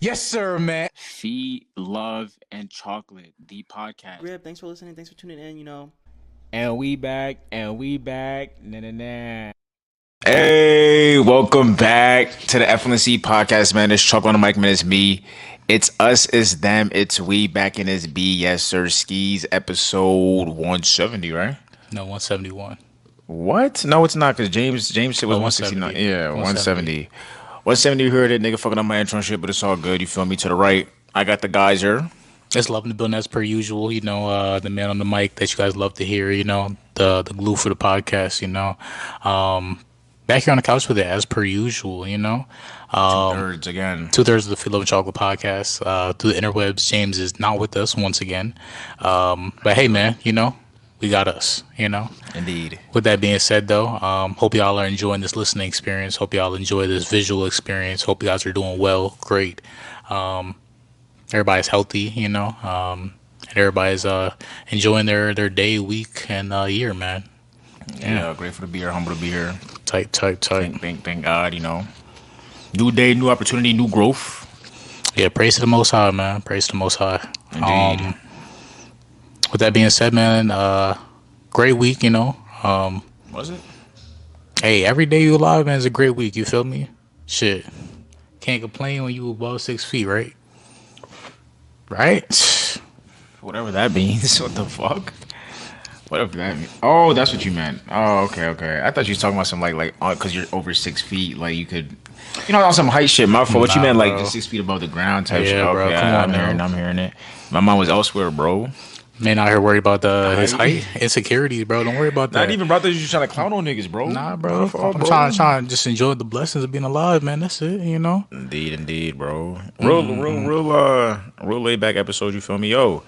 Yes, sir, man. Feed, Love, and Chocolate, the podcast. Rip, thanks for listening. Thanks for tuning in. And we back, and we back. Nah, nah, nah. Hey, welcome back to the FLn'C podcast, man. It's Chocolate on the mic, man. It's me. It's us, it's them, it's we back in this B. Yes, sir. Skis episode 170, right? No, 171. What? No, it's not, because James shit was Oh, 169. 170. Yeah, 170. 170. 170, you heard it, nigga fucking up my intro and shit, but it's all good. You feel me? To the right, I got the guys here. Just loving the building as per usual. The man on the mic that you guys love to hear. The glue for the podcast. Back here on the couch with it as per usual. Two-thirds again. 2/3 of the Feel Love and Chocolate podcast. Through the interwebs, James is not with us once again. But hey, man, we got us. Indeed. With that being said, though, hope y'all are enjoying this listening experience. Hope y'all enjoy this visual experience. Hope you guys are doing well. Great. Everybody's healthy, and everybody's enjoying their day, week, and year, man. Yeah, grateful to be here, humble to be here. Tight. Thank God, New day, new opportunity, new growth. Yeah, praise to the Most High, man. Praise to the Most High. Indeed. With that being said, man, great week, Was it? Hey, every day you alive, man, is a great week. You feel me? Shit. Can't complain when you above 6 feet, right? Right? Whatever that means. What the fuck? Whatever that means. Oh, that's what you meant. Oh, okay. I thought you was talking about some because you're over 6 feet, like you could, on some height shit. My fault. What you Nah, meant, like bro. just 6 feet above the ground type Yeah, shit. bro, Okay, come on, bro. I'm hearing it. My mind was elsewhere, bro. Man out here worried about his Height? height insecurities, bro. Don't worry about that. Not even, bro. I thought you was trying to clown on niggas, bro. Nah, bro. My fault, I'm bro. trying to just enjoy the blessings of being alive, man. That's it, Indeed, bro. Real laid back episode. You feel me? Yo,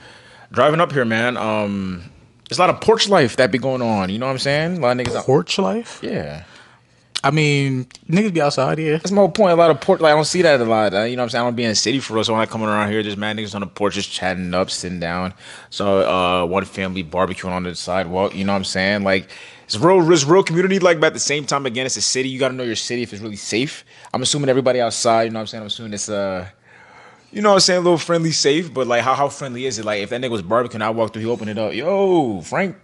driving up here, man. There's a lot of porch life that be going on. You know what I'm saying? A lot of niggas. Porch life? Yeah. I mean, niggas be outside, yeah. That's my whole point. A lot of porch, like I don't see that a lot. You know what I'm saying? I don't be in the city for real. So when I come around here, there's mad niggas on the porch just chatting up, sitting down. So one family barbecuing on the sidewalk. You know what I'm saying? Like it's real community. Like, but at the same time, again, it's a city. You got to know your city if it's really safe. I'm assuming everybody outside. You know what I'm saying? I'm assuming it's you know what I'm saying, a little friendly, safe. But like, how friendly is it? Like, if that nigga was barbecuing, I walked through, he opened it up. Yo, Frank.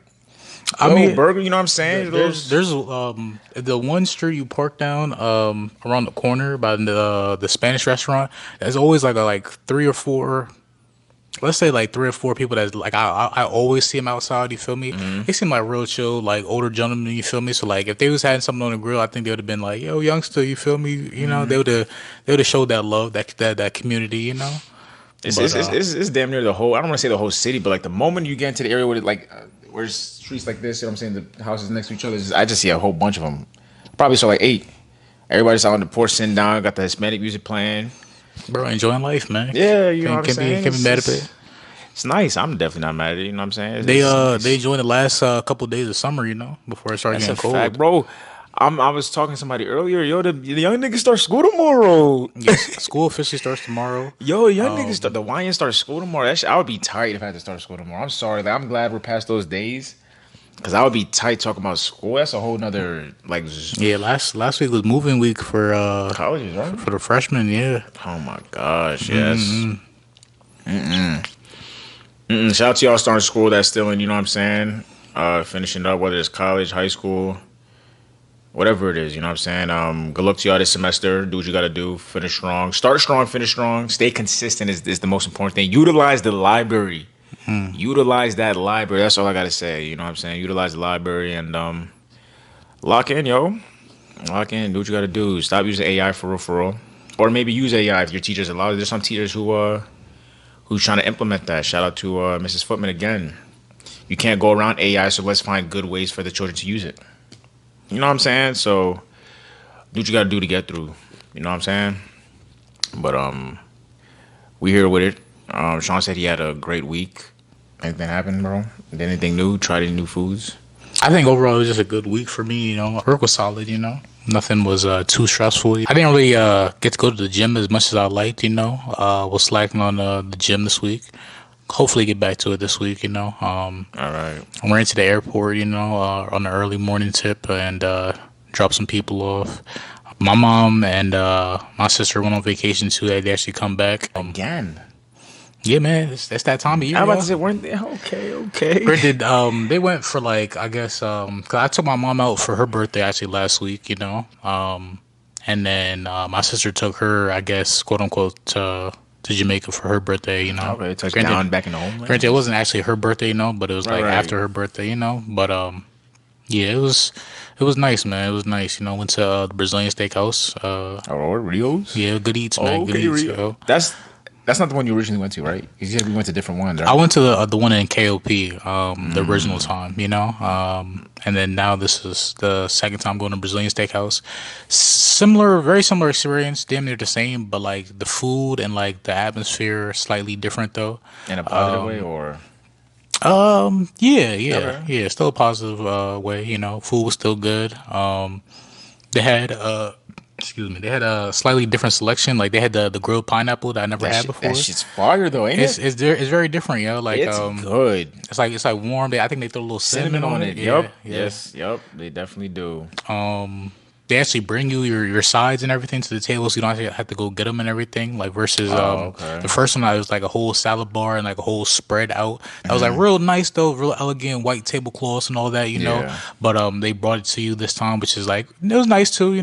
I Yo, mean, burger. You know what I'm saying? there's the one street you park down around the corner by the Spanish restaurant. There's always like three or four. Let's say like three or four people that's like I always see them outside. You feel me? They seem like real chill, like older gentlemen. You feel me? So like if they was having something on the grill, I think they would have been like, "Yo, youngster," you feel me? They would have showed that love, that community. It's damn near the whole. I don't want to say the whole city, but like the moment you get into the area where where's streets like this, you know what I'm saying? The houses next to each other. I just see a whole bunch of them. Probably saw like 8. Everybody's out on the porch sitting down, got the Hispanic music playing. Bro, enjoying life, man. Yeah, you know what I'm Can saying. be mad at it. It's nice. I'm definitely not mad at it. You know what I'm saying? They joined the last couple of days of summer, before it started That's a getting cold. fact, bro. I was talking to somebody earlier. Yo, the young niggas start school tomorrow. Yes, school officially starts tomorrow. Yo, young niggas start the YN start school tomorrow. I would be tight if I had to start school tomorrow. I'm sorry. Like, I'm glad we're past those days. Cause I would be tight talking about school. That's a whole nother Yeah, last week was moving week for colleges, right? for the freshmen. Yeah. Oh my gosh, yes. Shout out to y'all starting school that's still in. You know what I'm saying? Finishing up, whether it's college, high school, whatever it is. You know what I'm saying? Good luck to y'all this semester. Do what you got to do. Finish strong. Start strong. Finish strong. Stay consistent is the most important thing. Utilize the library. Utilize that library. That's all I gotta say. You know what I'm saying? Utilize the library and lock in, yo. Lock in. Do what you gotta do. Stop using AI for real. Or maybe use AI if your teachers allow it. There's some teachers who's trying to implement that. Shout out to Mrs. Footman again. You can't go around AI, so let's find good ways for the children to use it. You know what I'm saying? So do what you gotta do to get through. You know what I'm saying? But we here with it. Sean said he had a great week. Anything happened, bro? Did anything new? Tried any new foods? I think overall it was just a good week for me. Work was solid. Nothing was too stressful. I didn't really get to go to the gym as much as I liked. Was slacking on the gym this week. Hopefully get back to it this week. All right. I ran to the airport. On the early morning tip and drop some people off. My mom and my sister went on vacation too. They actually come back. Again. Yeah, man, it's that time of year, I'm about to yo. say, weren't they? Okay, okay. Granted, they went for like I guess 'cause I took my mom out for her birthday actually last week, and then my sister took her, I guess, quote unquote, to Jamaica for her birthday, Okay, Granted, touchdown back in the homeland. granted, it wasn't actually her birthday, but it was Right, like right. after her birthday, But yeah, it was nice, man. It was nice, Went to the Brazilian steakhouse. Oh, Rios. Yeah, good eats, man. Oh, Good okay, eats, Rio. yo. That's not the one you originally went to, right? You said we went to different ones, I right? went to the one in KOP, the original time, and then now this is the second time going to Brazilian steakhouse. Similar, very similar experience, damn near the same, but like the food and like the atmosphere are slightly different though. In a positive way, or Yeah, yeah, okay. yeah. Still a positive way, Food was still good. They had excuse me, they had a slightly different selection. Like they had the grilled pineapple that I never had That before. shit's fire though, ain't it? It's very different, Like It's good. it's like warm. I think they throw a little cinnamon Cinnamon on on it. it. Yeah, Yup. yeah. Yes. Yup. They definitely do. They actually bring you your sides and everything to the table, so you don't actually have to go get them and everything. Like versus Oh, okay. the first one, I was like a whole salad bar and like a whole spread out. That was like Hmm. real nice though, real elegant white tablecloths and all that. Yeah. But they brought it to you this time, which is like it was nice too.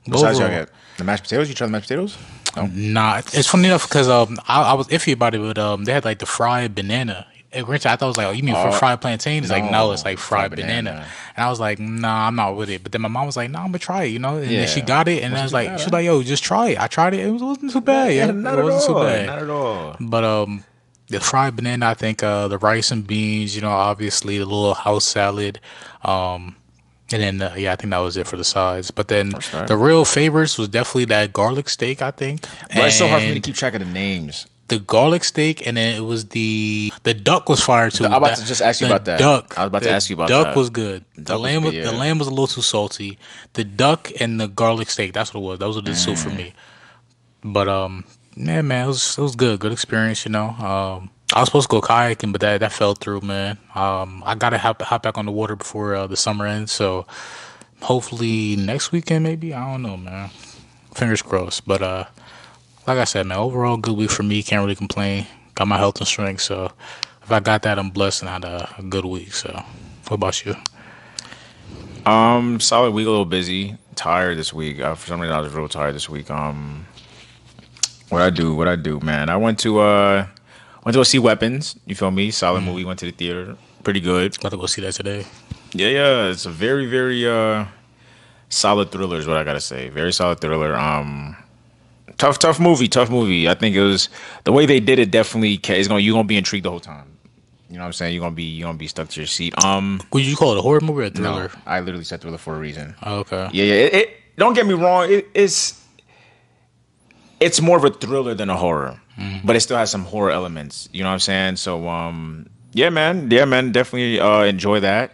But Besides, y'all overall, get the mashed potatoes. You try the mashed potatoes? No. nah, it's funny enough because I was iffy about it, but they had like the fried banana. And granted, I thought it was like, oh, you mean for Oh fried plantain? It's like, no, it's no, like fried fried banana. banana. And I was like, nah, I'm not with it. But then my mom was like, nah, I'm gonna try it. And then she Yeah. got it, and I Wasn't was too like, bad, she was huh? like, yo, just try it. I tried it. It wasn't too bad, Yeah, yeah. It not at wasn't too all. bad. Not at all. But the fried banana, I think the rice and beans, obviously the little house salad, and then yeah, I think that was it for the sides. But then That's right. the real favorites was definitely that garlic steak, I think, But it's so hard for me to and keep track of the names. the garlic steak, and then it was the duck was fire too. I'm about to just ask you The about that. duck, I was about to the ask you about duck that. was good. The Duck was lamb good, was the yeah. lamb was a little too salty. The duck and the garlic steak, that's what it was. Those were the two for me. But yeah, man, it was good, good experience. I was supposed to go kayaking, but that fell through, man. I gotta hop back on the water before the summer ends, so hopefully next weekend, maybe. I don't know, man. Fingers crossed. But like I said, man, overall good week for me. Can't really complain. Got my health and strength, so if I got that, I'm blessed and had a good week. So, what about you? Solid week. A little busy. Tired this week. For some reason, I was real tired this week. What I do? What I do, man? I went to go see Weapons. You feel me? Solid movie. Went to the theater. Pretty good. About to go see that today. Yeah, yeah. It's a very, very solid thriller. Is what I gotta say. Very solid thriller. Tough movie. Tough movie. I think it was the way they did it. Definitely, is gonna you gonna be intrigued the whole time. You know what I'm saying? You're gonna be stuck to your seat. Would you call it a horror movie or a No, thriller? I literally said thriller for a reason. Oh, okay. Yeah, yeah. Don't get me wrong. It's more of a thriller than a horror, but it still has some horror elements. You know what I'm saying? So yeah, man. Yeah, man. Definitely enjoy that.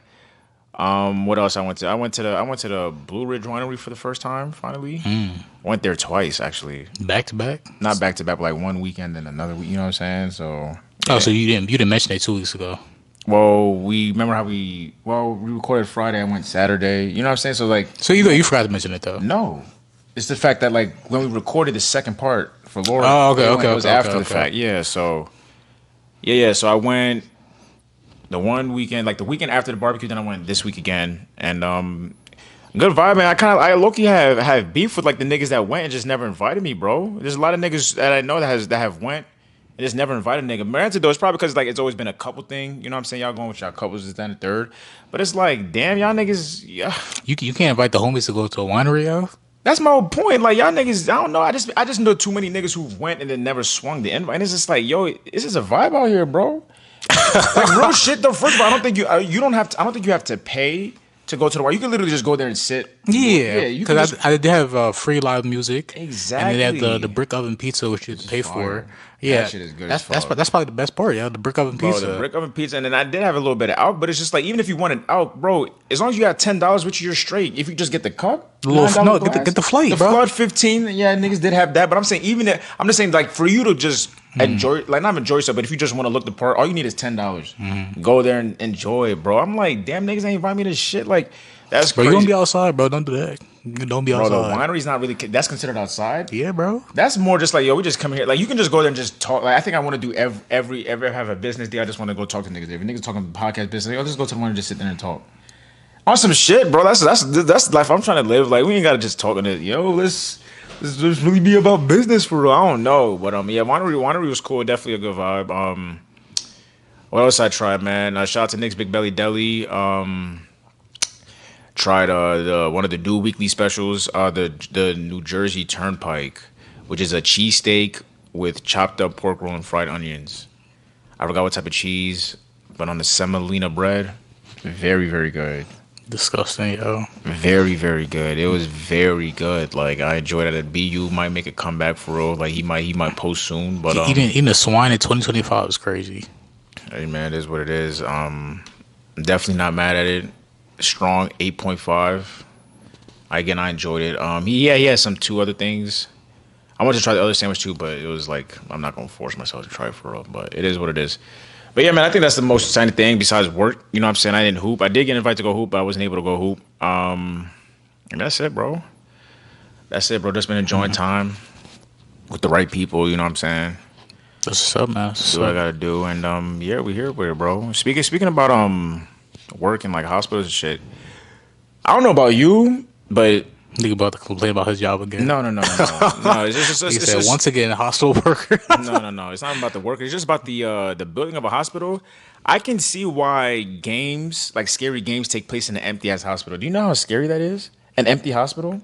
What else I went to? I went to the Blue Ridge Winery for the first time. Finally, went there twice actually. Back to back. Not back to back, but like one weekend and another week. You know what I'm saying? So Oh, so you didn't mention it 2 weeks ago. well, we remember how we recorded Friday and went Saturday. You know what I'm saying? So like So you forgot to mention it though. no, it's the fact that like when we recorded the second part for Laura, Oh, okay, it was okay, after okay, the okay. fact. Yeah, so yeah. So I went the one weekend, like the weekend after the barbecue. Then I went this week again, and good vibe, man. I low-key have beef with like the niggas that went and just never invited me, bro. There's a lot of niggas that I know that have went and just never invited a nigga. Granted though, it's probably because like it's always been a couple thing. You know what I'm saying? Y'all going with y'all couples, this, that, and the third. But it's like, damn, y'all niggas, yeah. You can't invite the homies to go to a winery, yo. That's my whole point. Like y'all niggas, I don't know. I just know too many niggas who went and then never swung the invite. And it's just like, yo, is this a vibe out here, bro? Like real shit though. First of all, I don't think you don't have to. I don't think you have to pay to go to the bar. You can literally just go there and sit. Yeah, You can because just I did have free live music. And they have the exactly. brick oven pizza, which you have to pay for. Fire. Yeah, That shit is good that's as fuck. that's probably the best part. Yeah, the brick oven Bro, pizza. the brick oven pizza, and then I did have a little bit of out, but it's just like even if you want an out, bro, as long as you got $10 with you, you're straight. If you just get the cup, The little- $9 no, glass, get the flight, the bro. flood 15. Yeah, niggas did have that, but I'm saying even that, I'm just saying like for you to just enjoy, like not enjoy yourself, but if you just want to look the part, all you need is $10. Go there and enjoy it, bro. I'm like, damn, niggas ain't invite me to shit. Like, That's Bro, you gonna crazy, be outside, bro? Don't do that. Don't be bro. The outside. winery's not really. That's considered outside. Yeah, bro. That's more just like, yo, we just come here. Like, you can just go there and just talk. Like, I think I want to do every have a business day. I just want to go talk to niggas. If niggas talking podcast business, I'll just go to the one and just sit there and talk on some shit, bro. That's the life I'm trying to live. Like, we ain't gotta just talking to, yo, let's just really be about business for real. I don't know, but yeah, winery was cool. Definitely a good vibe. What else I tried, man? Shout out to Nick's Big Belly Deli. Tried one of the new weekly specials, the New Jersey Turnpike, which is a cheesesteak with chopped up pork roll and fried onions. I forgot what type of cheese, but on the semolina bread, very very good. Disgusting, yo. Very very good. It was very good. Like, I enjoyed it. BU might make a comeback for real. Like, he might post soon, but Eating a swine in 2025 is crazy. hey man, it is what it is. Definitely not mad at it. Strong 8.5. Again, I enjoyed it. He had some two other things. I wanted to try the other sandwich too, but it was like, I'm not gonna force myself to try it for real. But it is what it is. But yeah, man, I think that's the most exciting thing besides work. You know what I'm saying? I didn't hoop. I did get invited to go hoop, but I wasn't able to go hoop. And that's it, bro. That's it, bro. Just been enjoying time with the right people. You know what I'm saying? That's what's up, man. Do what I gotta do, and yeah, we here with it, bro. Speaking about work in like hospitals and shit. I don't know about you, but Nigga about to complain about his job again. no. He said once again, hostile worker. No. It's not about the work. It's just about the building of a hospital. I can see why games, like scary games, take place in an empty ass hospital. Do you know how scary that is? An empty hospital.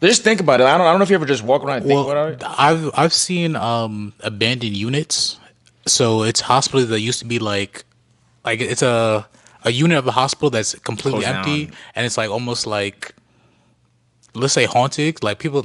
Just think about it. I don't know if you ever just walk around and think about it. I've seen abandoned units. So it's hospitals that used to be like it's a unit of a hospital that's completely Closed empty, down. and it's like almost like, let's say, haunted. Like people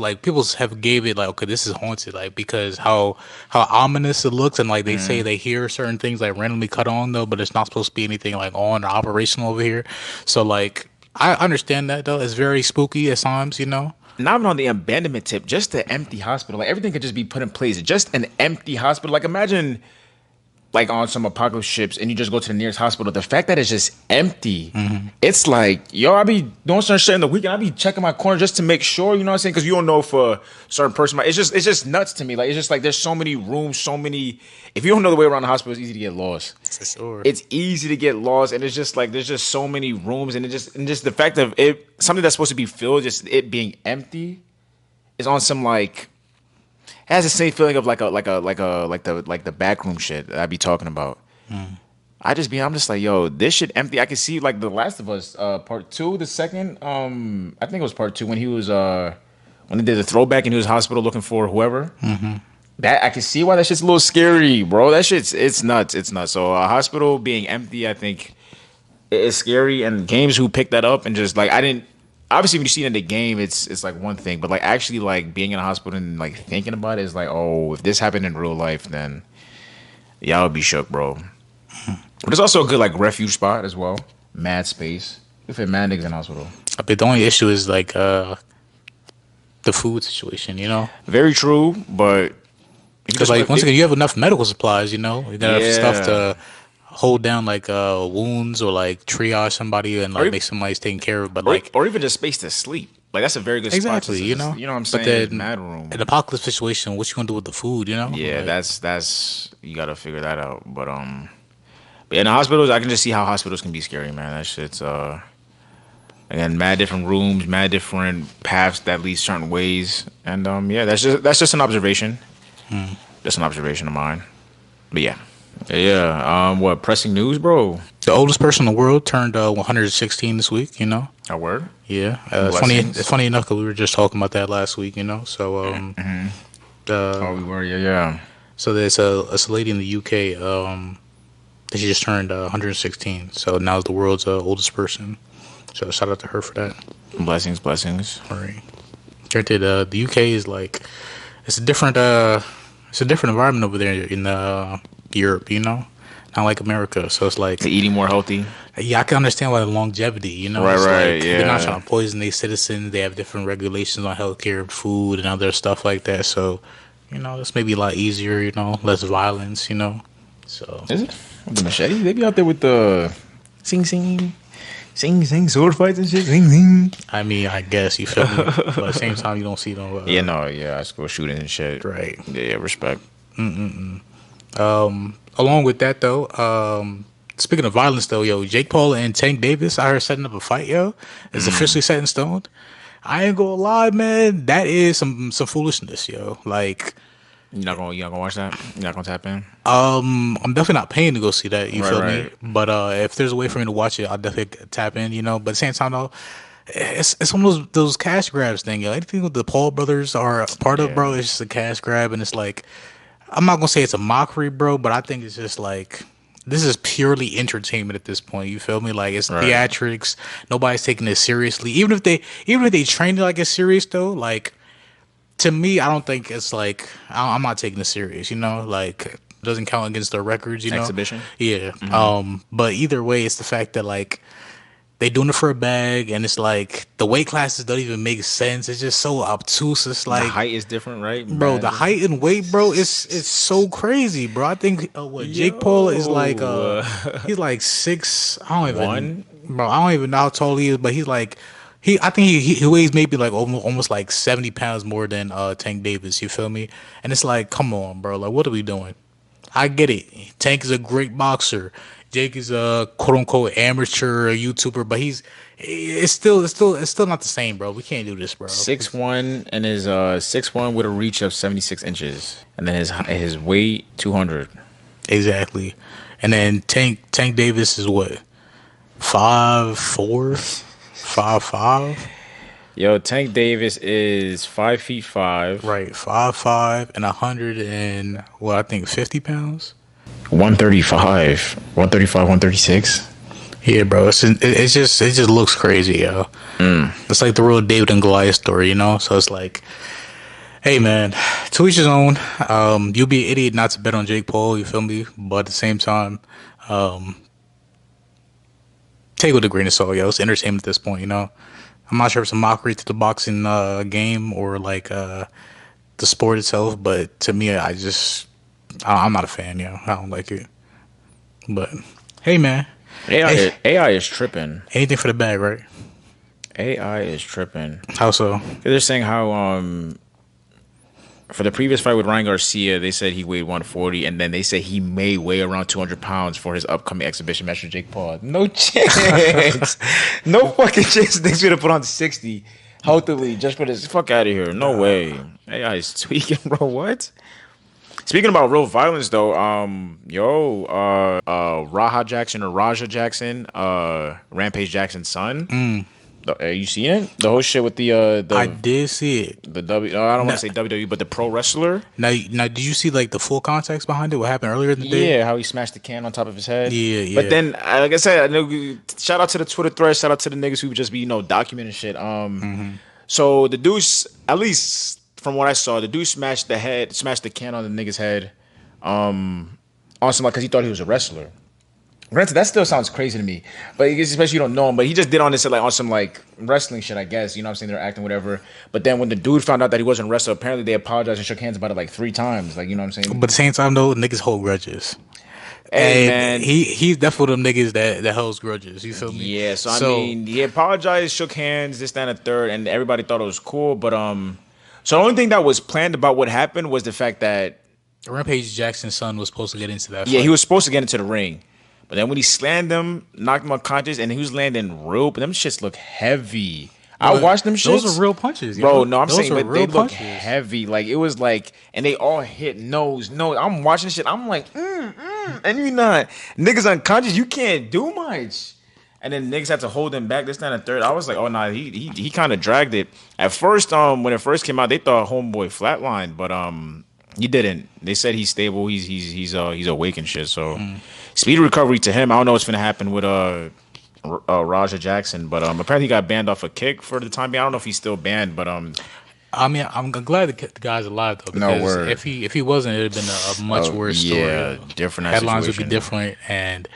have gave it like, okay, this is haunted, like because how ominous it looks, and like they say they hear certain things like randomly cut on though, but it's not supposed to be anything like on or operational over here. So like I understand that though. It's very spooky at times, you know. Not even on the abandonment tip, just the empty hospital. Like, everything could just be put in place. Just an empty hospital. Like, imagine like on some apocalypse ships and you just go to the nearest hospital. The fact that it's just empty, it's like, yo, I be doing certain shit in the weekend. I be checking my corner just to make sure, you know what I'm saying? Because you don't know if a certain person might. It's just nuts to me. Like, it's just like there's so many rooms, so many. If you don't know the way around the hospital, it's easy to get lost. For sure. It's easy to get lost, and it's just like there's just so many rooms, and just the fact of it, something that's supposed to be filled, just it being empty, is on some like. It has the same feeling of like the backroom shit that I be talking about. I'm just like, yo, this shit empty. I can see like The Last of Us, part two, the second, I think it was part two when he was when they did the throwback and he was hospital looking for whoever. That I can see why that shit's a little scary, bro. That shit's it's nuts. It's nuts. So a hospital being empty, I think, is scary. And games who pick that up and just like I didn't. Obviously, when you see it in the game, it's like one thing, but like actually like being in a hospital and like thinking about it is like, oh, if this happened in real life, then y'all would be shook, bro. But it's also a good like refuge spot as well. Mad space. You fit mad niggas in hospital. But the only issue is like the food situation, you know. Very true, but if you Because just like once again, you have enough medical supplies, you know. You got enough stuff yeah, to hold down like wounds or like triage somebody and or like even, make somebody's taken care of. But like or even just space to sleep. Like that's a very good spot. exactly, you know. You know what I'm But saying? It's then mad room. an apocalypse situation, what you gonna do with the food, you know? Yeah, Like, that's you gotta figure that out. But in the hospitals, I can just see how hospitals can be scary, man. That shit's again, mad different rooms, mad different paths that lead certain ways, and yeah, that's just an observation, just an observation of mine. But yeah. What pressing news, bro? the oldest person in the world turned 116 this week, you know. A word? Yeah, it's funny. Blessings. It's funny enough because we were just talking about that last week, you know. So, Oh, we were. Yeah. so there's a lady in the UK. That she just turned 116. So now is the world's oldest person. So shout out to her for that. Blessings. All right. Granted, the UK is like it's a different environment over there in Europe, you know, not like America. So it's like To eating more healthy. yeah, I can understand why the longevity, you know. Right, It's right, like they're not yeah. trying to poison their citizens. They have different regulations on healthcare and food and other stuff like that. So, you know, it's maybe a lot easier, you know, less violence, you know. So Is it? With the machete? They be out there with the sing. Sing, sword fights and shit. Sing. I mean, I guess you feel me, but at the same time, you don't see no Yeah, no, yeah, high school shootings and shit. right. Yeah, yeah, respect. Along with that though, speaking of violence though, yo, Jake Paul and Tank Davis, I heard setting up a fight, yo. It's officially set in stone. I ain't gonna lie, man. That is some foolishness, yo. Like, You not gonna watch that? You not gonna tap in? I'm definitely not paying to go see that. You Right, feel me? right. But if there's a way for me to watch it, I'll definitely tap in. You know. But at the same time, though, it's one of those cash grabs thing. Yo. Anything with the Paul brothers are a part of, Yeah. bro, it's just a cash grab, and it's like I'm not gonna say it's a mockery, bro, but I think it's just like this is purely entertainment at this point. You feel me? Like it's Right. theatrics. Nobody's taking it seriously. Even if they train it like it's serious though, like to me, I don't think it's like I'm not taking it serious. You know, like it doesn't count against their records. You know, Exhibition. yeah. But either way, it's the fact that like they doing it for a bag, and it's like the weight classes don't even make sense. It's just so obtuse. It's The like height is different, right? bro, the Mad height and weight, bro, it's so crazy, bro. I think what Jake Paul is like Yo. he's like 6. I don't even One? bro. I don't even know how tall he is, but he's like I think he weighs maybe like almost like 70 pounds more than Tank Davis. You feel me? And it's like, come on, bro. Like, what are we doing? I get it. Tank is a great boxer. Jake is a quote unquote amateur YouTuber, but it's still not the same, bro. We can't do this, bro. 6'1" and is 6'1" with a reach of 76 inches, and then his weight 200. Exactly. And then Tank Davis is what? 5'4", 5'5". Yo, Tank Davis is 5'5". Right, 5'5" and 150 pounds. 135, 136. Yeah, bro. It just looks crazy, yo. It's like the real David and Goliath story, you know. So it's like, hey, man, to each his own. You'll be an idiot not to bet on Jake Paul. You feel me? But at the same time, take it with a grain of salt, yo. It's entertainment at this point, you know. I'm not sure if it's a mockery to the boxing game or like the sport itself, but to me, I'm not a fan, yo. I don't like it. But hey, man, hey, AI is tripping. anything for the bag, right? AI is tripping. How so? They're saying how for the previous fight with Ryan Garcia, they said he weighed 140, and then they said he may weigh around 200 pounds for his upcoming exhibition match with Jake Paul. No chance. No fucking chance. They're gonna put on 60 healthily just for this. Fuck out of here. No way. AI is tweaking, bro. What? Speaking about real violence, though, Raja Jackson, Rampage Jackson's son. You seen it? The whole shit with I did see it. the W. I don't want to say WWE, but the pro wrestler. Now, did you see like the full context behind it? What happened earlier in the day? Yeah, how he smashed the can on top of his head. Yeah, yeah. But then, like I said, I know, shout out to the Twitter thread. Shout out to the niggas who just be documenting shit. So the dude, at least from what I saw, the dude smashed the can on the nigga's head, on some like because he thought he was a wrestler. Granted, that still sounds crazy to me, but I guess especially you don't know him. But he just did on this like on some like wrestling shit, I guess. You know what I'm saying? They're acting whatever. But then when the dude found out that he wasn't a wrestler, apparently they apologized and shook hands about it like 3 times. Like you know what I'm saying? But at the same time, though, niggas hold grudges. Hey And man, he's definitely them niggas that holds grudges. You feel me? yeah. So I mean, he apologized, shook hands, this, that, and the third, and everybody thought it was cool. But so the only thing that was planned about what happened was the fact that Rampage Jackson's son was supposed to get into that. yeah, fight. he was supposed to get into the ring. But then when he slammed him, knocked him unconscious, and he was landing real, but them shits look heavy. I watched them shits. Those are real punches, yo. Bro, no, I'm Those saying, are but real they look punches. heavy. Like, it was like, and they all hit nose. I'm watching shit. I'm like, and you not. Niggas unconscious, you can't do much. And then niggas had to hold him back, this, that, and the third. I was like, oh, nah, he kind of dragged it. At first, when it first came out, they thought Homeboy flatlined, but he didn't. They said he's stable. He's awake and shit. So speedy recovery to him. I don't know what's gonna happen with Raja Jackson, but apparently he got banned off a kick for the time being. I don't know if he's still banned, but I mean, I'm glad the guy's alive though. No Because word. if he wasn't, it'd have been a much worse story. yeah, different Headlines would situation. be different, and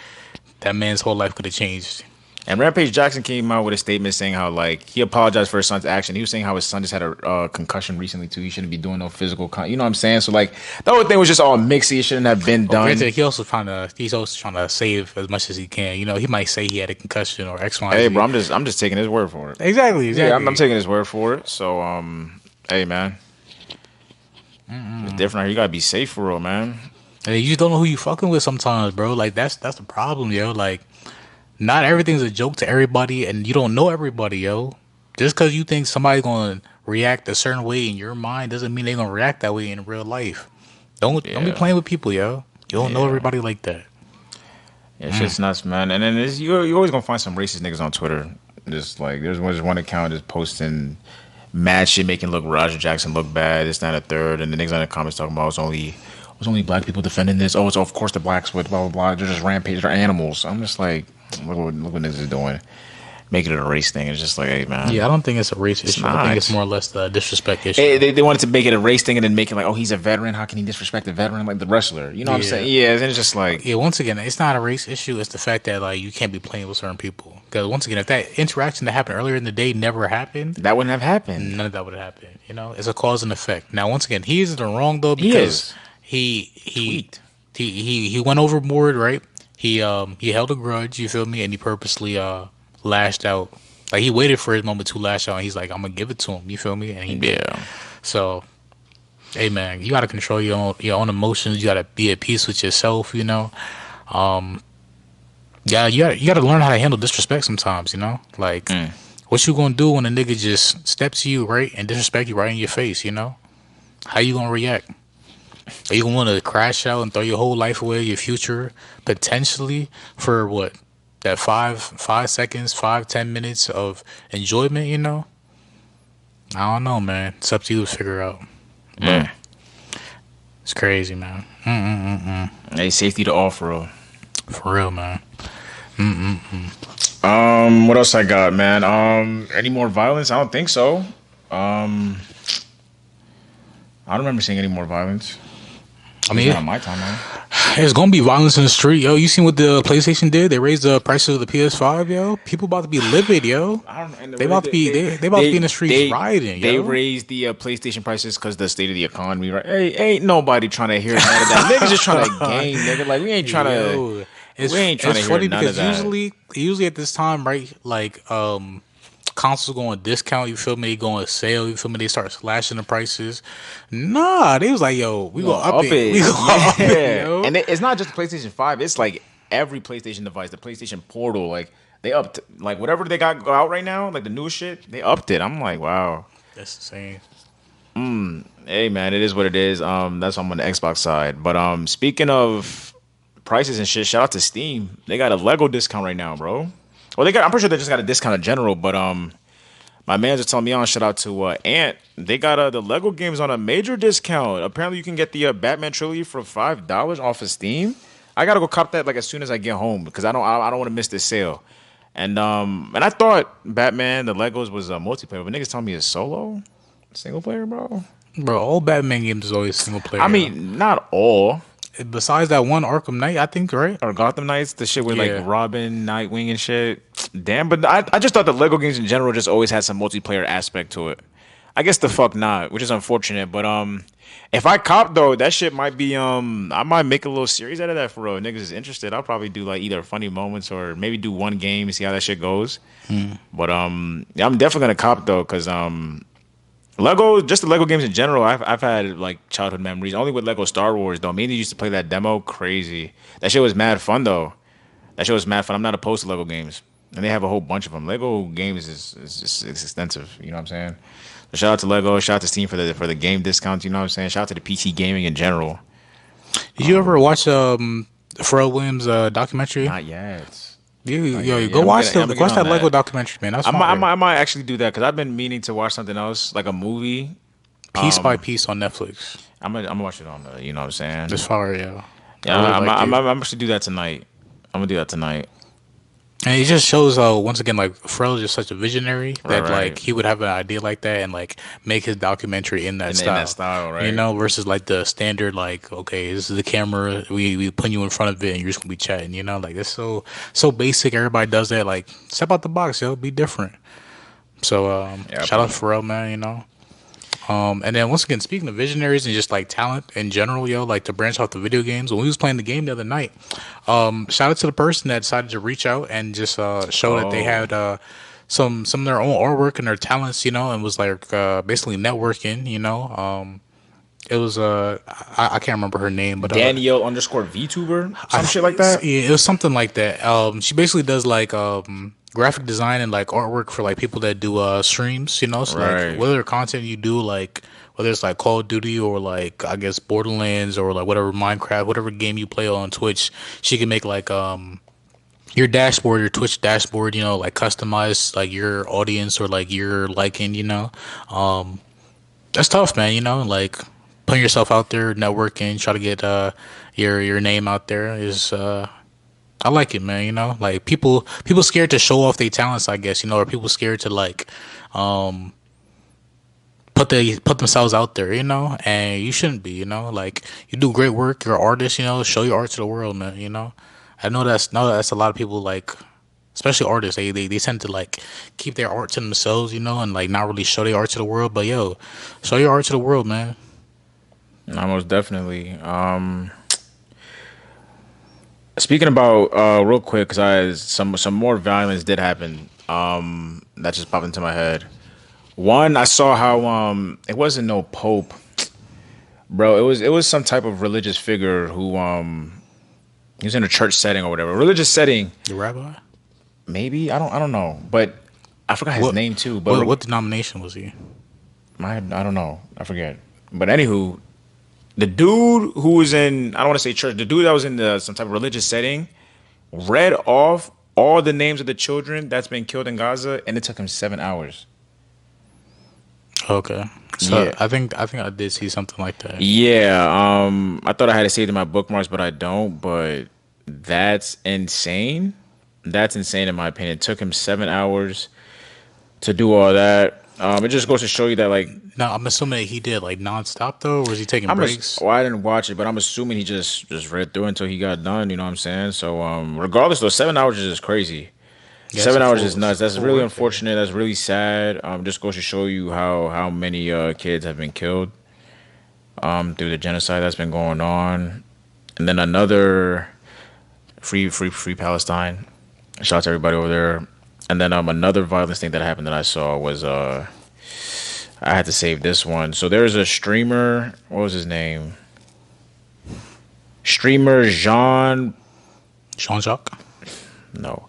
that man's whole life could have changed. And Rampage Jackson came out with a statement saying how like he apologized for his son's action. He was saying how his son just had a concussion recently too. He shouldn't be doing no you know what I'm saying? So like the whole thing was just all mixy. It shouldn't have been Well, done. granted, he's also trying to save as much as he can. You know, he might say he had a concussion or X, Y, and Hey, bro, Z. I'm just taking his word for it. Exactly, Yeah, I'm exactly. taking his word for it. So hey man, it's different. You gotta be safe for real, man. And you just don't know who you fucking with sometimes, bro. Like that's the problem, yo. Like not everything's a joke to everybody, and you don't know everybody, yo. Just because you think somebody's gonna react a certain way in your mind doesn't mean they're gonna react that way in real life. Don't be Yeah, playing with people, yo. You don't know yeah. everybody like that. Yeah, shit's nuts, man. And then you always gonna find some racist niggas on Twitter. Just like there's one account just posting mad shit, making look Roger Jackson look bad. This, that, and the third, and the niggas in the comments talking about it's only black people defending this. Oh, it's of course the blacks with blah blah blah. They're just rampage. They're animals. I'm just like, look what niggas is doing, making it a race thing. It's just like, hey man, Yeah, I don't think it's a race it's issue. I think it's not. more or less the disrespect issue. They wanted to make it a race thing and then make it like, oh, he's a veteran. How can he disrespect a veteran like the wrestler? You know what I'm Yeah. saying? Yeah, and it's just like, Yeah, once again, it's not a race issue. It's the fact that like you can't be playing with certain people. Because once again, if that interaction that happened earlier in the day never happened, that wouldn't have happened. none of that would have happened. You know, it's a cause and effect. Now, once again, he isn't wrong though He because is he tweaked. he went overboard, right? He held a grudge. You feel me? And he purposely lashed out. Like he waited for his moment to lash out. And he's like, I'm gonna give it to him. You feel me? And he did. Yeah. So, hey man, you gotta control your own emotions. You gotta be at peace with yourself. You know. Yeah, you gotta learn how to handle disrespect sometimes. You know, like what you gonna do when a nigga just steps to you right and disrespect you right in your face? You know, how you gonna react? Are you gonna want to crash out and throw your whole life away, your future potentially for what? That 5 seconds, 5-10 minutes of enjoyment. You know, I don't know, man. It's up to you to figure out. But it's crazy, man. Hey, safety to all for real. For real, man. What else I got, man? Any more violence? I don't think so. Um, I don't remember seeing any more violence. I It's not mean, on my timeline. there's gonna be violence in the street, yo. You seen what the PlayStation did? They raised the prices of the PS5, yo. People about to be livid, yo. I don't know. And They about to be they about to be in the streets rioting, they yo. raised the PlayStation prices because the state of the economy, right? Hey, ain't nobody trying to hear none of that. Niggas just trying to game, nigga. Like Yo, we ain't trying to it's hear funny none of because that. usually at this time, right? Like consoles go on discount. You feel me? They go on sale. You feel me? They start slashing the prices. Nah, they was like, yo, we gonna up Up it. We it, gonna up it, yeah. yo. And it's not just the PlayStation 5. It's like every PlayStation device, the PlayStation Portal, like they upped like whatever they got out right now, like the newest shit, they upped it. I'm like, wow. That's insane. Hey man, it is what it is. That's on the Xbox side. But speaking of prices and shit, shout out to Steam. They got a Lego discount right now, bro. Well, I'm pretty sure they just got a discount in general. But my man just telling me on. Shout out to Ant. They got the Lego games on a major discount. Apparently, you can get the Batman trilogy for $5 off of Steam. I gotta go cop that like as soon as I get home because I don't want to miss this sale. And I thought Batman the Legos was a multiplayer, but niggas telling me it's solo, single player, bro. Bro, all Batman games is always single player. I Yo. mean, not all. Besides that one Arkham Knight, I think, right? Or Gotham Knights, the shit with like Yeah. Robin, Nightwing, and shit. Damn, but I just thought the Lego games in general just always had some multiplayer aspect to it. I guess the fuck not, which is unfortunate. But if I cop though, that shit might be I might make a little series out of that for real. Niggas is interested. I'll probably do like either funny moments or maybe do one game and see how that shit goes. But yeah, I'm definitely gonna cop though, cause Lego, just the Lego games in general, I've had like childhood memories. Only with Lego Star Wars though. Me and you used to play that demo, crazy. That shit was mad fun though. That shit was mad fun. I'm not opposed to Lego games, and they have a whole bunch of them. Lego games is just it's extensive. You know what I'm saying? So shout out to Lego, shout out to Steam for the game discounts. You know what I'm saying? Shout out to the PC gaming in general. Did you ever watch Pharrell Williams documentary? Not yet. Yo, Yeah, go watch I'm gonna get watch on that Lego that. documentary, man. That's I fire. might actually do that because I've been meaning to watch something else, like a movie. Piece by piece on Netflix. I'm gonna watch it on the. You know what I'm saying? That's fire, yo. I Yeah, really like it. I'm actually do that tonight. I'm gonna do that tonight. And it just shows, once again, like Pharrell is just such a visionary Right, that like right. he would have an idea like that and like make his documentary in that In that style, style, right? versus like the standard like, okay, this is the camera, we put you in front of it and you're just gonna be chatting, like it's so basic. Everybody does that. Like step out the box, yo, be different. So Yeah, shout out bro. Pharrell, man. And then once again, speaking of visionaries and just like talent in general, yo, like to branch off the video games. When we was playing the game the other night, shout out to the person that decided to reach out and just show that they Oh, had some of their own artwork and their talents, and was like basically networking. It was I can't remember her name, but Danielle underscore VTuber, I some shit like that. yeah, it was something like that. She basically does like graphic design and like artwork for like people that do streams. So like Right. whether content you do, like whether it's like Call of Duty or like I guess Borderlands or like whatever Minecraft, whatever game you play on Twitch, she can make like your dashboard, your Twitch dashboard, like customize like your audience or like your liking. That's tough, man. Like putting yourself out there, networking, try to get your name out there is I like it, man. Like people scared to show off their talents, I guess. Or people scared to like um put themselves out there, and you shouldn't be, like you do great work, you're an artist, show your art to the world, man. I know that's a lot of people like, especially artists, they tend to like keep their art to themselves, and like not really show their art to the world. But yo, show your art to the world, man. No, most definitely. Speaking about real quick, because I some more violence did happen. That just popped into my head. One, I saw how it wasn't no pope, bro. It was some type of religious figure who he was in a church setting or whatever, religious setting. The rabbi. Maybe I don't know, but I forgot his What name too. But what denomination was he? I don't know, I forget. But anywho, the dude who was in, I don't want to say church, the dude that was in some type of religious setting read off all the names of the children that's been killed in Gaza, and it took him 7 hours. Okay. So Yeah. I think I did see something like that. Yeah, I thought I had it saved in my bookmarks, but I don't. But that's insane. That's insane in my opinion. It took him 7 hours to do all that. It just goes to show you that, like, Now I'm assuming that he did like nonstop though, or was he taking breaks? well, I didn't watch it, but I'm assuming he just read through until he got done. You know what I'm saying? So, regardless, though, 7 hours is just crazy. Yeah, it's 7 hours is it's nuts. a That's full really workday. unfortunate. That's really sad. Just goes to show you how many kids have been killed through the genocide that's been going on. And then another free Palestine. Shout out to everybody over there. And then another violence thing that happened that I saw was I had to save this one. So there's a streamer. What was his name? Streamer Jean. Jean Jacques. No,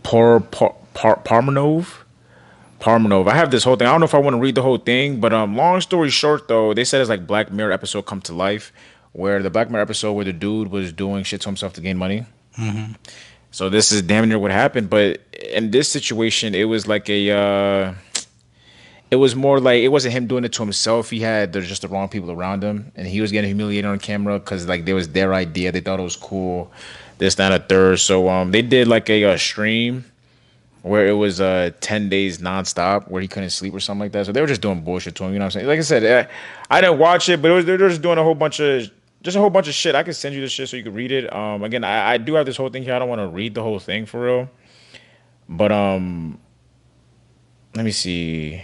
Parmenov. Parmenov. I have this whole thing. I don't know if I want to read the whole thing, but long story short, though, they said it's like Black Mirror episode come to life, where the Black Mirror episode where the dude was doing shit to himself to gain money. So this is damn near what happened, but in this situation, it was like it was more like it wasn't him doing it to himself. There's just the wrong people around him, and he was getting humiliated on camera because like there was their idea. They thought it was cool, this, that, and a third. So they did like a stream where it was 10 days nonstop where he couldn't sleep or something like that. So they were just doing bullshit to him. You know what I'm saying? Like I said, I didn't watch it, but they're just doing a whole bunch of shit. I can send you this shit so you can read it. Again, I do have this whole thing here. I don't want to read the whole thing for real, but let me see.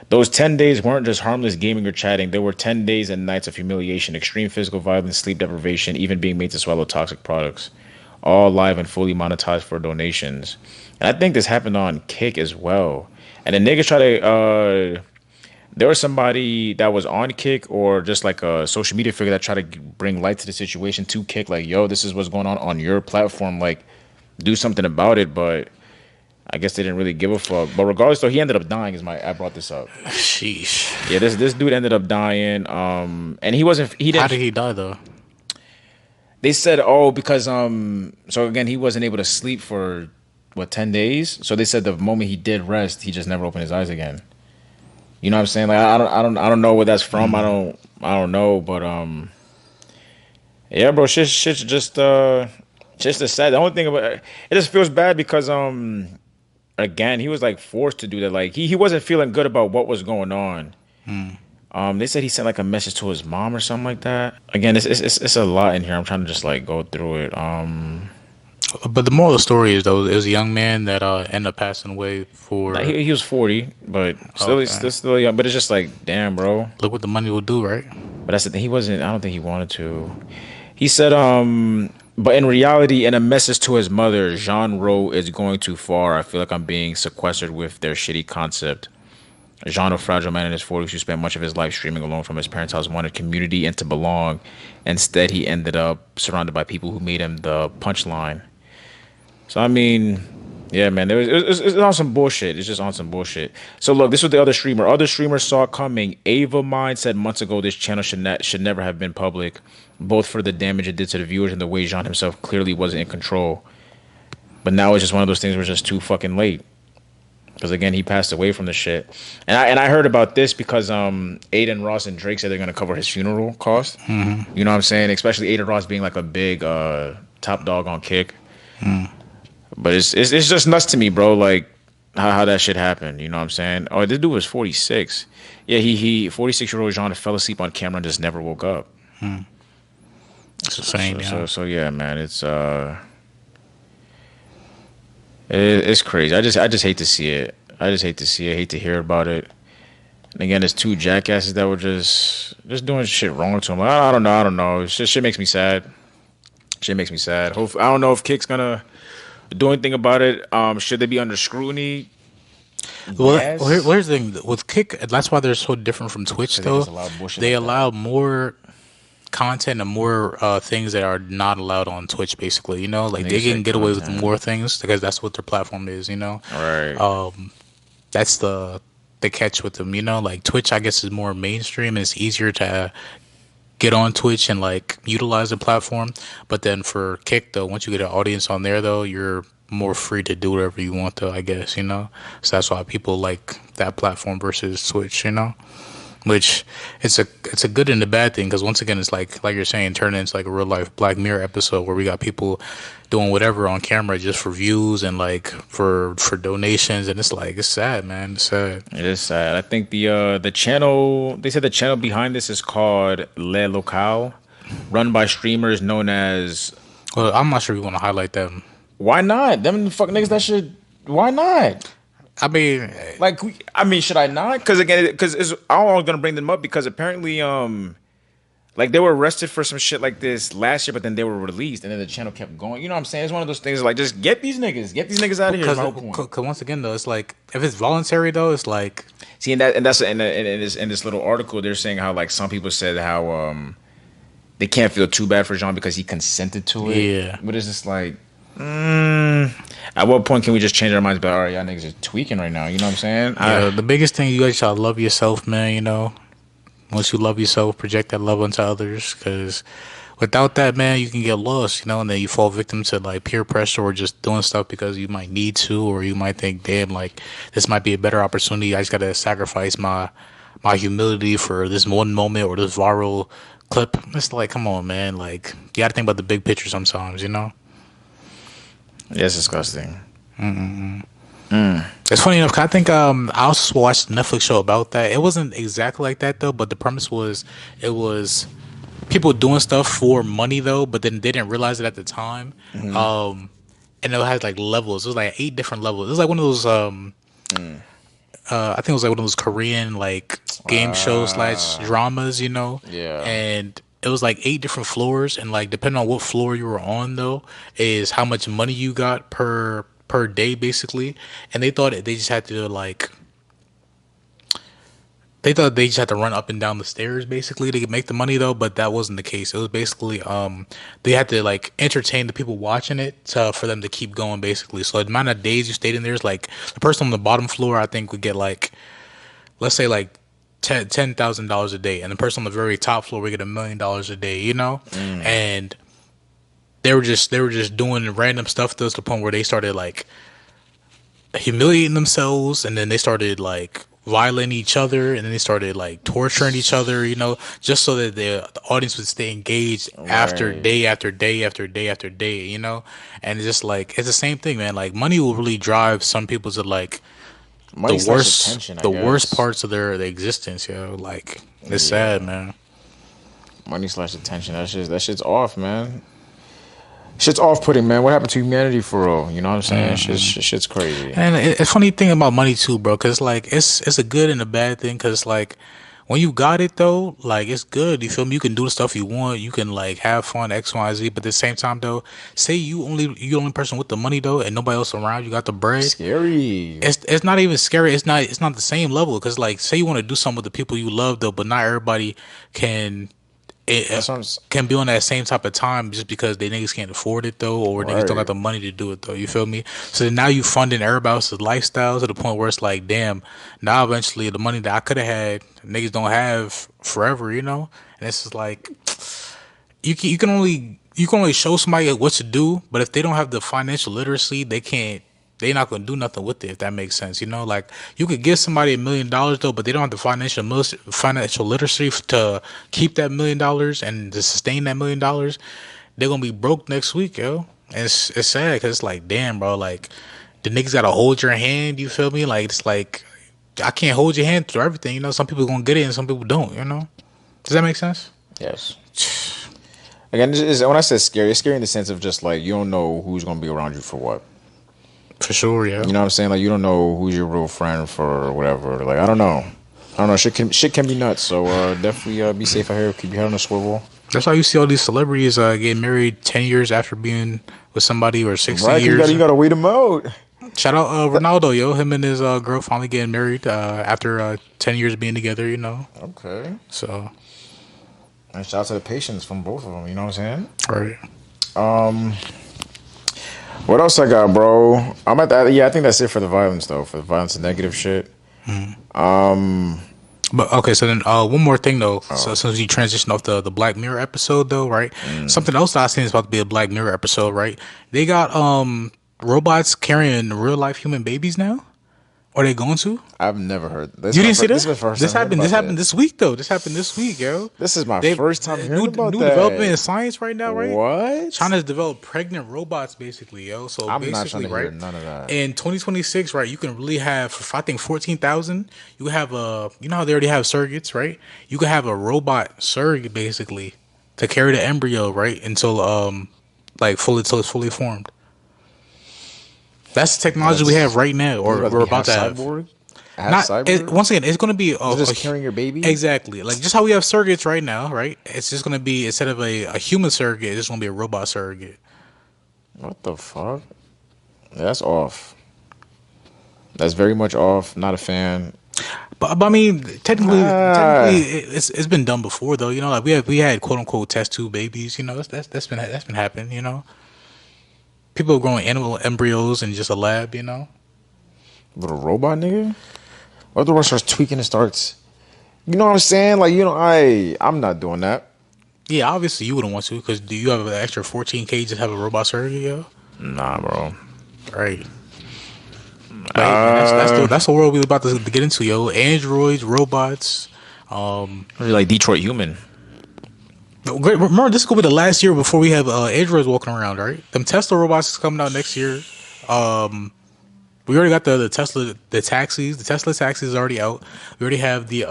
Those 10 days weren't just harmless gaming or chatting. There were 10 days and nights of humiliation, extreme physical violence, sleep deprivation, even being made to swallow toxic products. All live and fully monetized for donations. And I think this happened on Kick as well. And the niggas try to, there was somebody that was on Kick or just like a social media figure that tried to bring light to the situation to Kick. Like, yo, this is what's going on your platform. Like, do something about it. But I guess they didn't really give a fuck. But regardless, though, he ended up dying. I brought this up. Sheesh. Yeah, this dude ended up dying. And he wasn't. He How didn't. did he die though? They said, oh, because So again, he wasn't able to sleep for what 10 days. So they said the moment he did rest, he just never opened his eyes again. You know what I'm saying? Like I don't know where that's from. I don't know, but yeah, bro, shit's just Just the sad. The only thing about it, it just feels bad because again, he was like forced to do that. Like he wasn't feeling good about what was going on. They said he sent like a message to his mom or something like that. Again, it's a lot in here. I'm trying to just like go through it. But the moral of the story is though, it was a young man that ended up passing away Nah, for. he was 40, but still Okay, still young. But it's just like, damn, bro. look what the money will do, right? But that's the thing. He wasn't. I don't think he wanted to. He said, but in reality, in a message to his mother, Jean wrote, "It's going too far. I feel like I'm being sequestered with their shitty concept." Jean, a fragile man in his 40s who spent much of his life streaming alone from his parents' house, wanted community and to belong. Instead, he ended up surrounded by people who made him the punchline. So I mean, yeah, man, it's on some bullshit. It's just on some bullshit. So look, this was the other streamer. Other streamers saw it coming. Ava Mine said months ago this channel should never have been public, both for the damage it did to the viewers and the way Jean himself clearly wasn't in control. But now it's just one of those things where it's just too fucking late. Because again, he passed away from the shit, and I heard about this because Aiden Ross and Drake said they're gonna cover his funeral cost. You know what I'm saying? Especially Aiden Ross being like a big top dog on Kick. But it's just nuts to me, bro. Like how that shit happened. You know what I'm saying? Oh, this dude was 46. Yeah, he 46-year-old Jean fell asleep on camera and just never woke up. It's insane, yeah. So yeah, man, it's crazy. I just hate to see it. I just hate to see it. I hate to hear about it. And again, there's two jackasses that were just doing shit wrong to him. Like, I don't know. I don't know. It's just, shit makes me sad. Shit makes me sad. I don't know if Kick's gonna do anything about it. Should they be under scrutiny? Yes. Here's the thing with Kick. That's why they're so different from Twitch. Because they Though just allow bullshit they like that. allow more content and more things that are not allowed on Twitch. Basically, like Nigga they can said get away with content. more things because that's what their platform is. All right. That's the catch with them. Like Twitch, I guess is more mainstream and it's easier to get on Twitch and like utilize the platform. But then for Kick though, once you get an audience on there though, you're more free to do whatever you want though, I guess. So that's why people like that platform versus Twitch. Which it's a good and a bad thing because once again it's like you're saying turning into like a real life Black Mirror episode where we got people doing whatever on camera just for views and like for donations and it's like it's sad, man. It's sad. It is sad. I think the channel they said the channel behind this is called Le Local, run by streamers known as. Well, I'm not sure we want to highlight them. Why not? Them the fuck niggas that should. Why not? I mean, Like, I mean, should I not? Because again, because I'm only gonna bring them up because apparently, like they were arrested for some shit like this last year, but then they were released, and then the channel kept going. You know what I'm saying? It's one of those things like just get these niggas out of here. Is my whole point. because once again though, it's like if it's voluntary though, it's like See, and that's in this little article, they're saying how like some people said how they can't feel too bad for Jean because he consented to it. yeah. But it's just like. At what point can we just change our minds about all right, y'all niggas are tweaking right now? You know what I'm saying? Yeah, the biggest thing you guys gotta love yourself, man. Once you love yourself, project that love onto others. Because without that, man, you can get lost. And then you fall victim to like peer pressure or just doing stuff because you might need to, or you might think, damn, like this might be a better opportunity. I just gotta sacrifice my humility for this one moment or this viral clip. It's like, come on, man. Like you gotta think about the big picture sometimes. Yeah, it's disgusting. It's funny enough. 'Cause I think I also watched a Netflix show about that. It wasn't exactly like that though, but the premise was it was people doing stuff for money though, but then they didn't realize it at the time. And it had like levels. It was like 8 different levels. It was like one of those. I think it was like one of those Korean like game shows slash dramas. Yeah. And it was like 8 different floors, and like depending on what floor you were on though, is how much money you got per day basically. And they just had to like they thought they just had to run up and down the stairs basically to make the money though, but that wasn't the case. It was basically they had to like entertain the people watching it for them to keep going basically. So the amount of days you stayed in there is like the person on the bottom floor I think would get like let's say like $10,000 a day, and the person on the very top floor would get $1 million a day. And they were just doing random stuff to the point where they started like humiliating themselves, and then they started like violating each other, and then they started like torturing each other, just so that the audience would stay engaged after Right. day after day after day after day, and it's just like it's the same thing, man. Like money will really drive some people to like the Money slash worst attention, I the worst guess. parts of their existence, like it's sad, Yeah. man. Money slash attention. That shit's off, man. Shit's off putting, man. What happened to humanity for real? You know what I'm saying? Shit's crazy. And it's funny thing about money too, bro, because like it's a good and a bad thing. Because like when you got it though, like it's good. You feel me? You can do the stuff you want. You can like have fun, X, Y, Z. But at the same time though, say you the only person with the money though, and nobody else around. You got the bread. Scary. It's not even scary. It's not the same level. Because like say you want to do something with the people you love though, but not everybody can it That's what can be on that same type of time just because they niggas can't afford it though, or niggas don't got right. the money to do it though. You feel me? So then now you funding everybody else's lifestyle to the point where it's like, damn, now eventually the money that I could have had, niggas don't have forever, And it's just like you can only show somebody what to do, but if they don't have the financial literacy, they can't. They're not gonna do nothing with it if that makes sense. Like you could give somebody $1 million though, but they don't have the financial literacy to keep that $1 million and to sustain that $1 million. They're gonna be broke next week, yo. And it's sad because it's like, damn, bro, like the niggas gotta hold your hand. You feel me? Like it's like I can't hold your hand through everything. Some people gonna get it and some people don't. Does that make sense? Yes. Again, when I said scary, it's scary in the sense of just like you don't know who's gonna be around you for what. For sure, yeah. You know what I'm saying? Like you don't know who's your real friend for whatever. Like I don't know. I don't know. Shit can be nuts. So definitely be safe out here. Keep your head on a swivel. That's why you see all these celebrities getting married 10 years after being with somebody or 60 Right? 'Cause you years. gotta wait them out. Shout out Ronaldo, yo. Him and his girl finally getting married after 10 years being together. Okay. So, And shout out to the patience from both of them. You know what I'm saying? right. What else I got, bro? I'm at that. Yeah, I think that's it for the violence, though. For the violence and negative shit. But okay, so then one more thing though. So Oh, since you transitioned off the Black Mirror episode though, right? Something else that I seen is about to be a Black Mirror episode, right? They got robots carrying real life human babies now. Are they going to? I've never heard. You didn't see This is that? my first This time hearing happened. This about happened that. this week though. This happened this week, yo. This is my They've first time hearing new about new development in that. science right now, right? What? China's developed pregnant robots, basically, yo. So I'm not trying basically, to hear right none of that. in 2026, right, you can really have for I think 14,000. You can have how they already have surrogates, right? You can have a robot surrogate basically to carry the embryo, right, until like fully until it's fully formed. That's the technology we have That's right now, this is or about to we're be about half to have. cyborg, half Not cyborg. once again, it's going to be Is it just carrying your baby? exactly like just how we have surrogates right now, right? It's just going to be instead of a human surrogate, it's going to be a robot surrogate. What the fuck? Yeah, that's off. That's very much off. Not a fan. But I mean, technically, Ah, it's been done before though. Like we had quote unquote test tube babies. That's been happening. People are growing animal embryos in just a lab. little robot nigga. What if the one starts tweaking and starts? You know what I'm saying? Like I'm not doing that. Yeah, obviously you wouldn't want to because do you have an extra 14K just have a robot surrogate, yo? Nah, bro. Right. But hey, man, that's the world we're about to get into, yo. Androids, robots. Really like Detroit Human. Remember, this is gonna be the last year before we have androids walking around, right? Them Tesla robots is coming out next year. We already got the Tesla the taxis. The Tesla taxis is already out. We already have the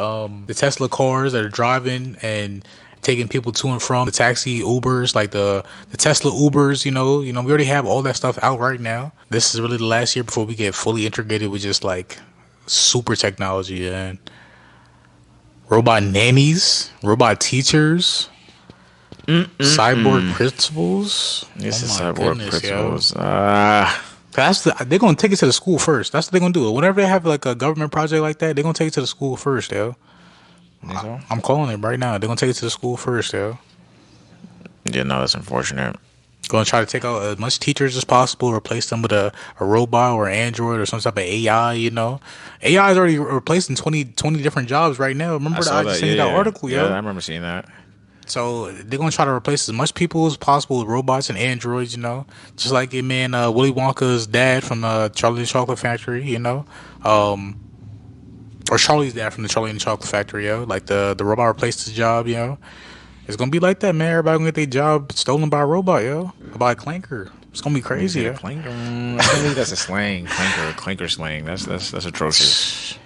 Tesla cars that are driving and taking people to and from the taxi Ubers, like the Tesla Ubers. We already have all that stuff out right now. This is really the last year before we get fully integrated with just like super technology and robot nannies, robot teachers, cyborg principals. This is Oh my cyborg goodness, yo. principles. They're gonna take it to the school first. That's what they're gonna do. Whenever they have like a government project like that, they're gonna take it to the school first, yo. Think so? I'm calling it right now. They're gonna take it to the school first, yo. Yeah, no, that's unfortunate. Gonna try to take out as much teachers as possible, replace them with a robot or an android or some type of AI. AI is already replacing 20 different jobs right now. I Remember that saw I that. just Yeah, sent you that yeah, article, yeah. I yo. remember seeing that. So they're gonna try to replace as much people as possible with robots and androids. Just like your man Willy Wonka's dad from Charlie and the Chocolate Factory. Um, Or Charlie's dad from the Charlie and the Chocolate Factory, yo. Like the robot replaced his job, yo. It's gonna be like that, man. Everybody gonna get their job stolen by a robot, yo. By a clanker. It's gonna be You crazy, said a yo. clanker. I can't believe that's a slang. Clanker slang. That's atrocious.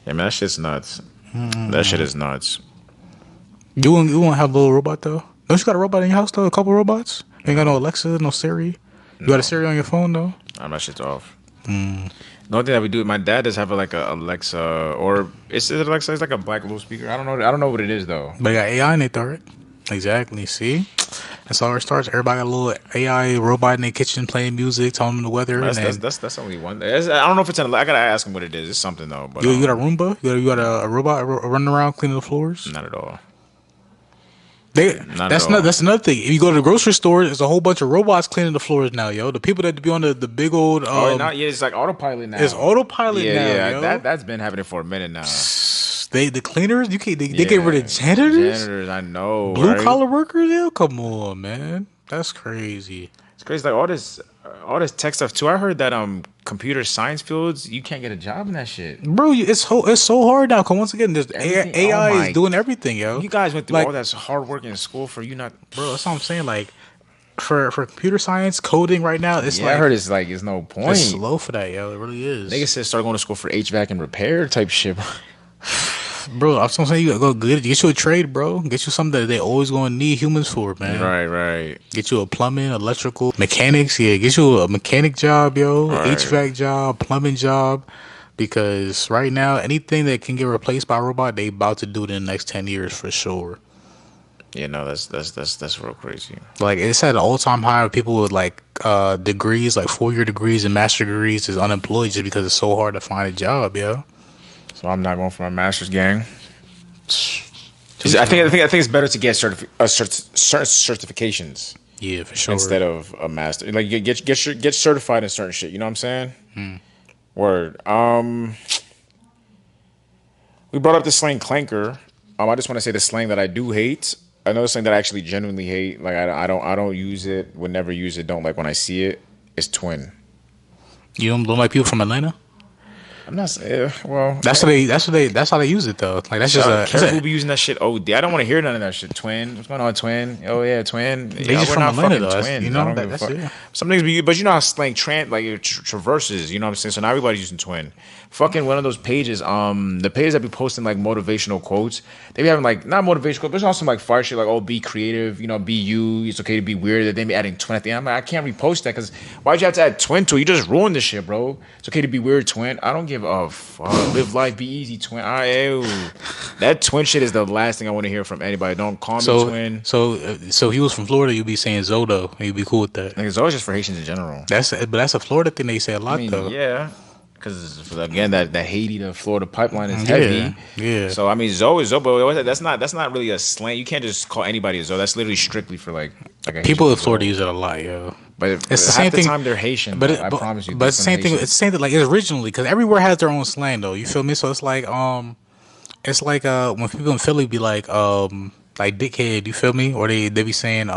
Yeah, man, that shit's nuts. That shit is nuts. You won't have a little robot though. Don't you got a robot in your house though? A couple robots. You ain't got no Alexa, no Siri. You got a No, Siri on your phone though. that shit's off. The only thing that we do, my dad does have like a Alexa, or is it Alexa? It's like a black little speaker. I don't know. I don't know what it is though. But you got AI in it though, right? Exactly. See, that's how it starts. Everybody got a little AI robot in their kitchen playing music, telling them the weather, and then That's only one. I don't know if it's an. I gotta ask him what it is. It's something though, but you got a Roomba. You got a robot running around cleaning the floors. not at all. They, Not at all. that's another thing. If you go to the grocery store, there's a whole bunch of robots cleaning the floors now, yo. The people that be on the big old Oh, not yeah. It's like autopilot now. it's autopilot Yeah, now, yeah. yo. That's been happening for a minute now. The cleaners, they get rid Yeah. of janitors, Janitors, I know. blue Right? collar workers. Yo, come on, man, that's crazy, It's crazy. Like all this tech stuff too. I heard that computer science fields you can't get a job in that shit. bro. It's so hard now. Cause once again, there's AI, Everything- oh my- is doing everything, yo. You guys went through Like, all that hard work in school for you not. bro. That's what I'm saying. Like for computer science coding right now, it's Yeah, like I heard it's like it's no point. it's slow for that, yo. It really is. Niggas said start going to school for HVAC and repair type shit. Bro, I'm saying you gotta go get you a trade, bro. Get you something that they always gonna need humans for, man. Right. Get you a plumbing, electrical, mechanics. Yeah, get you a mechanic job, yo. Right. HVAC job, plumbing job. Because right now, anything that can get replaced by a robot, they about to do it in the next 10 years for sure. Yeah, no, that's real crazy. Like it's at an all-time high of people with like degrees, like 4-year degrees and master degrees, is unemployed just because it's so hard to find a job, yo. So I'm not going for my master's, gang. I think it's better to get certain certifications Yeah, for sure. instead of a master. Like you get certified in certain shit. You know what I'm saying? Word. We brought up the slang clanker. I just want to say the slang that I do hate. Another slang that I actually genuinely hate. Like I don't use it. Would never use it. Don't like when I see it. Is twin. You don't like people from Atlanta? I'm not saying. Well, That's how they use it though. Like that's just Careful be using that shit. Oh, I don't want to hear none of that shit. Twin, what's going on, twin? Oh yeah, twin. They Yeah, just we're from not Atlanta fucking though. twins. You know, I don't give a that's fuck. it. Some things, but you know how slang traverses. You know what I'm saying? So now everybody's using twin. Fucking one of those pages. The pages that be posting like motivational quotes. They be having like not motivational quotes, but also some like fire shit like, oh, be creative. You know, be you. It's okay to be weird. That they be adding twin at the end. I'm like, I can't repost that because why'd you have to add twin to it? You just ruined this shit, bro. It's okay to be weird, twin. I don't give a fuck. Live life, be easy, twin. That twin shit is the last thing I want to hear from anybody. Don't call me twin. So he was from Florida. You'd be saying Zodo, and you'd be cool with that. Like, it's always just for Haitians in general. That's a Florida thing they say a lot I mean, though. yeah, because again, that Haiti to Florida pipeline is heavy. Yeah. So I mean, Zoe is Zoe, but that's not really a slang. You can't just call anybody a Zoe. That's literally strictly for like a People in Haitian Florida Zoe. use it a lot, yo. But It's the half same the thing. time they're Haitian. But I promise you. but it's the same thing. Haitians. It's the same thing. Like it's originally because everywhere has their own slang though. You feel me? So it's like when people in Philly be like dickhead. You feel me? Or they be saying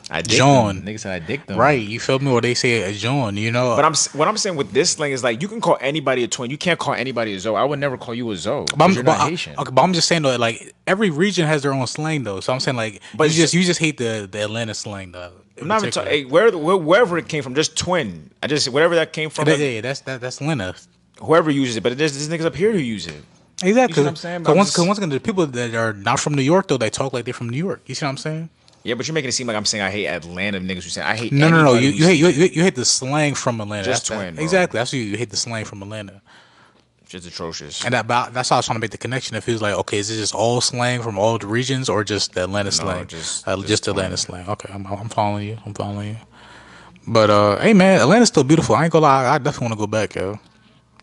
I dick John. them. Niggas said I dick them. right. You feel me? Or they say a John. You know. But what I'm saying with this slang is like you can call anybody a twin. You can't call anybody a Zoe. I would never call you a Zoe. But You're not Haitian. but I'm just saying though, like every region has their own slang though. So I'm saying like, But you just hate the Atlanta slang though. I'm not even talking. Wherever it came from, just twin. I just wherever that came from. Yeah, that's Atlanta. Whoever uses it, but there's niggas up here who use it. Exactly. You see what I'm saying? But Because I'm once again, the people that are not from New York though, they talk like they're from New York. You see what I'm saying? Yeah, but you're making it seem like I'm saying I hate Atlanta niggas who say I hate. No. anybody You who's- hate the slang from Atlanta. Just That's twin, bro. exactly. That's what you hate the slang from Atlanta. Shit's atrocious. And that's how I was trying to make the connection. It feels like okay, is it just all slang from all the regions or just the Atlanta slang? just the Atlanta slang. Okay, I'm following you. I'm following you. But hey man, Atlanta's still beautiful. I ain't gonna lie. I definitely want to go back, yo.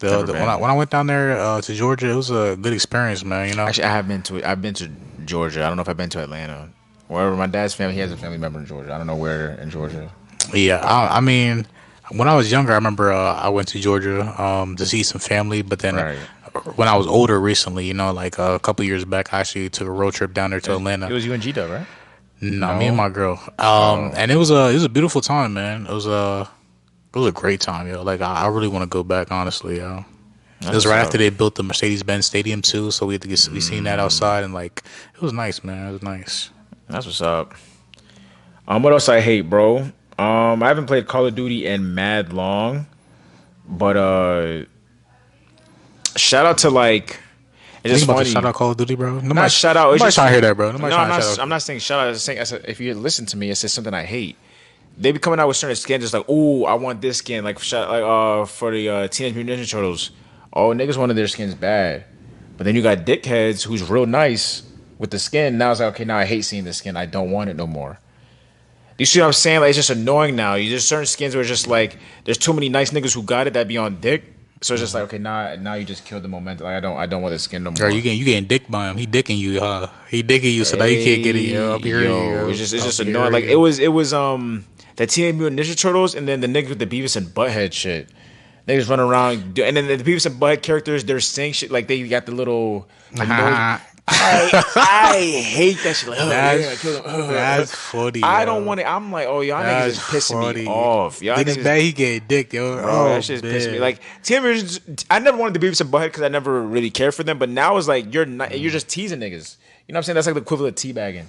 Never been. When I went down there to Georgia, it was a good experience, man. You know. Actually, I have been to. I've been to Georgia. I don't know if I've been to Atlanta. Wherever my dad's family, he has a family member in Georgia. I don't know where in Georgia. Yeah, I mean, when I was younger, I remember I went to Georgia to see some family. But then Right. when I was older recently, you know, like a couple years back, I actually took a road trip down there to Atlanta. It was you and G Dub, right? No, me and my girl. And it was a beautiful time, man. It was a great time, yo. Like I really want to go back, honestly, yo. It That's was what's right up. after they built the Mercedes-Benz Stadium too, so we had to get we seen that outside and like it was nice, man. It was nice. That's what's up. What else I hate, bro? I haven't played Call of Duty in mad long, but shout out to like, it's Think just about the shout funny. out Call of Duty, bro. Not shout out. It's Nobody's just trying to hear that, bro. Nobody's no. I'm trying to not. shout I'm out. not saying shout out. I'm saying I said, if you listen to me, it says something I hate. They be coming out with certain skins, just like, oh, I want this skin, like for the Teenage Mutant Ninja Turtles. Oh, niggas wanted their skins bad, but then you got dickheads who's real nice with the skin. Now it's like, okay, now I hate seeing the skin. I don't want it no more. Do you see what I'm saying? Like it's just annoying now. You just certain skins where it's just like there's too many nice niggas who got it that be on dick. So it's just like, okay, now you just killed the momentum. Like I don't want the skin no Or more. you getting dick by him. He dicking you, huh? He dicking you, so now you can't get it. Yo, Hey, I'll be hearing you. yo, Yo. it's I'll just be annoying. hearing Like you. it was the Teenage Mutant Ninja Turtles and then the niggas with the Beavis and Butthead shit. Niggas run around and then the Beavis and Butthead characters, they're saying shit like they got the little like noise. I hate that shit. Like, oh, yeah, kill them. That's funny, I don't yo. want it. I'm like, oh, y'all niggas That's is pissing me funny. off. Y'all Niggas niggas, bad he getting dick, yo. bro, that Oh shit's pissing me. man. Like I never wanted the Beavis and Butthead because I never really cared for them. But now it's like you're just teasing niggas. You know what I'm saying? That's like the equivalent of teabagging.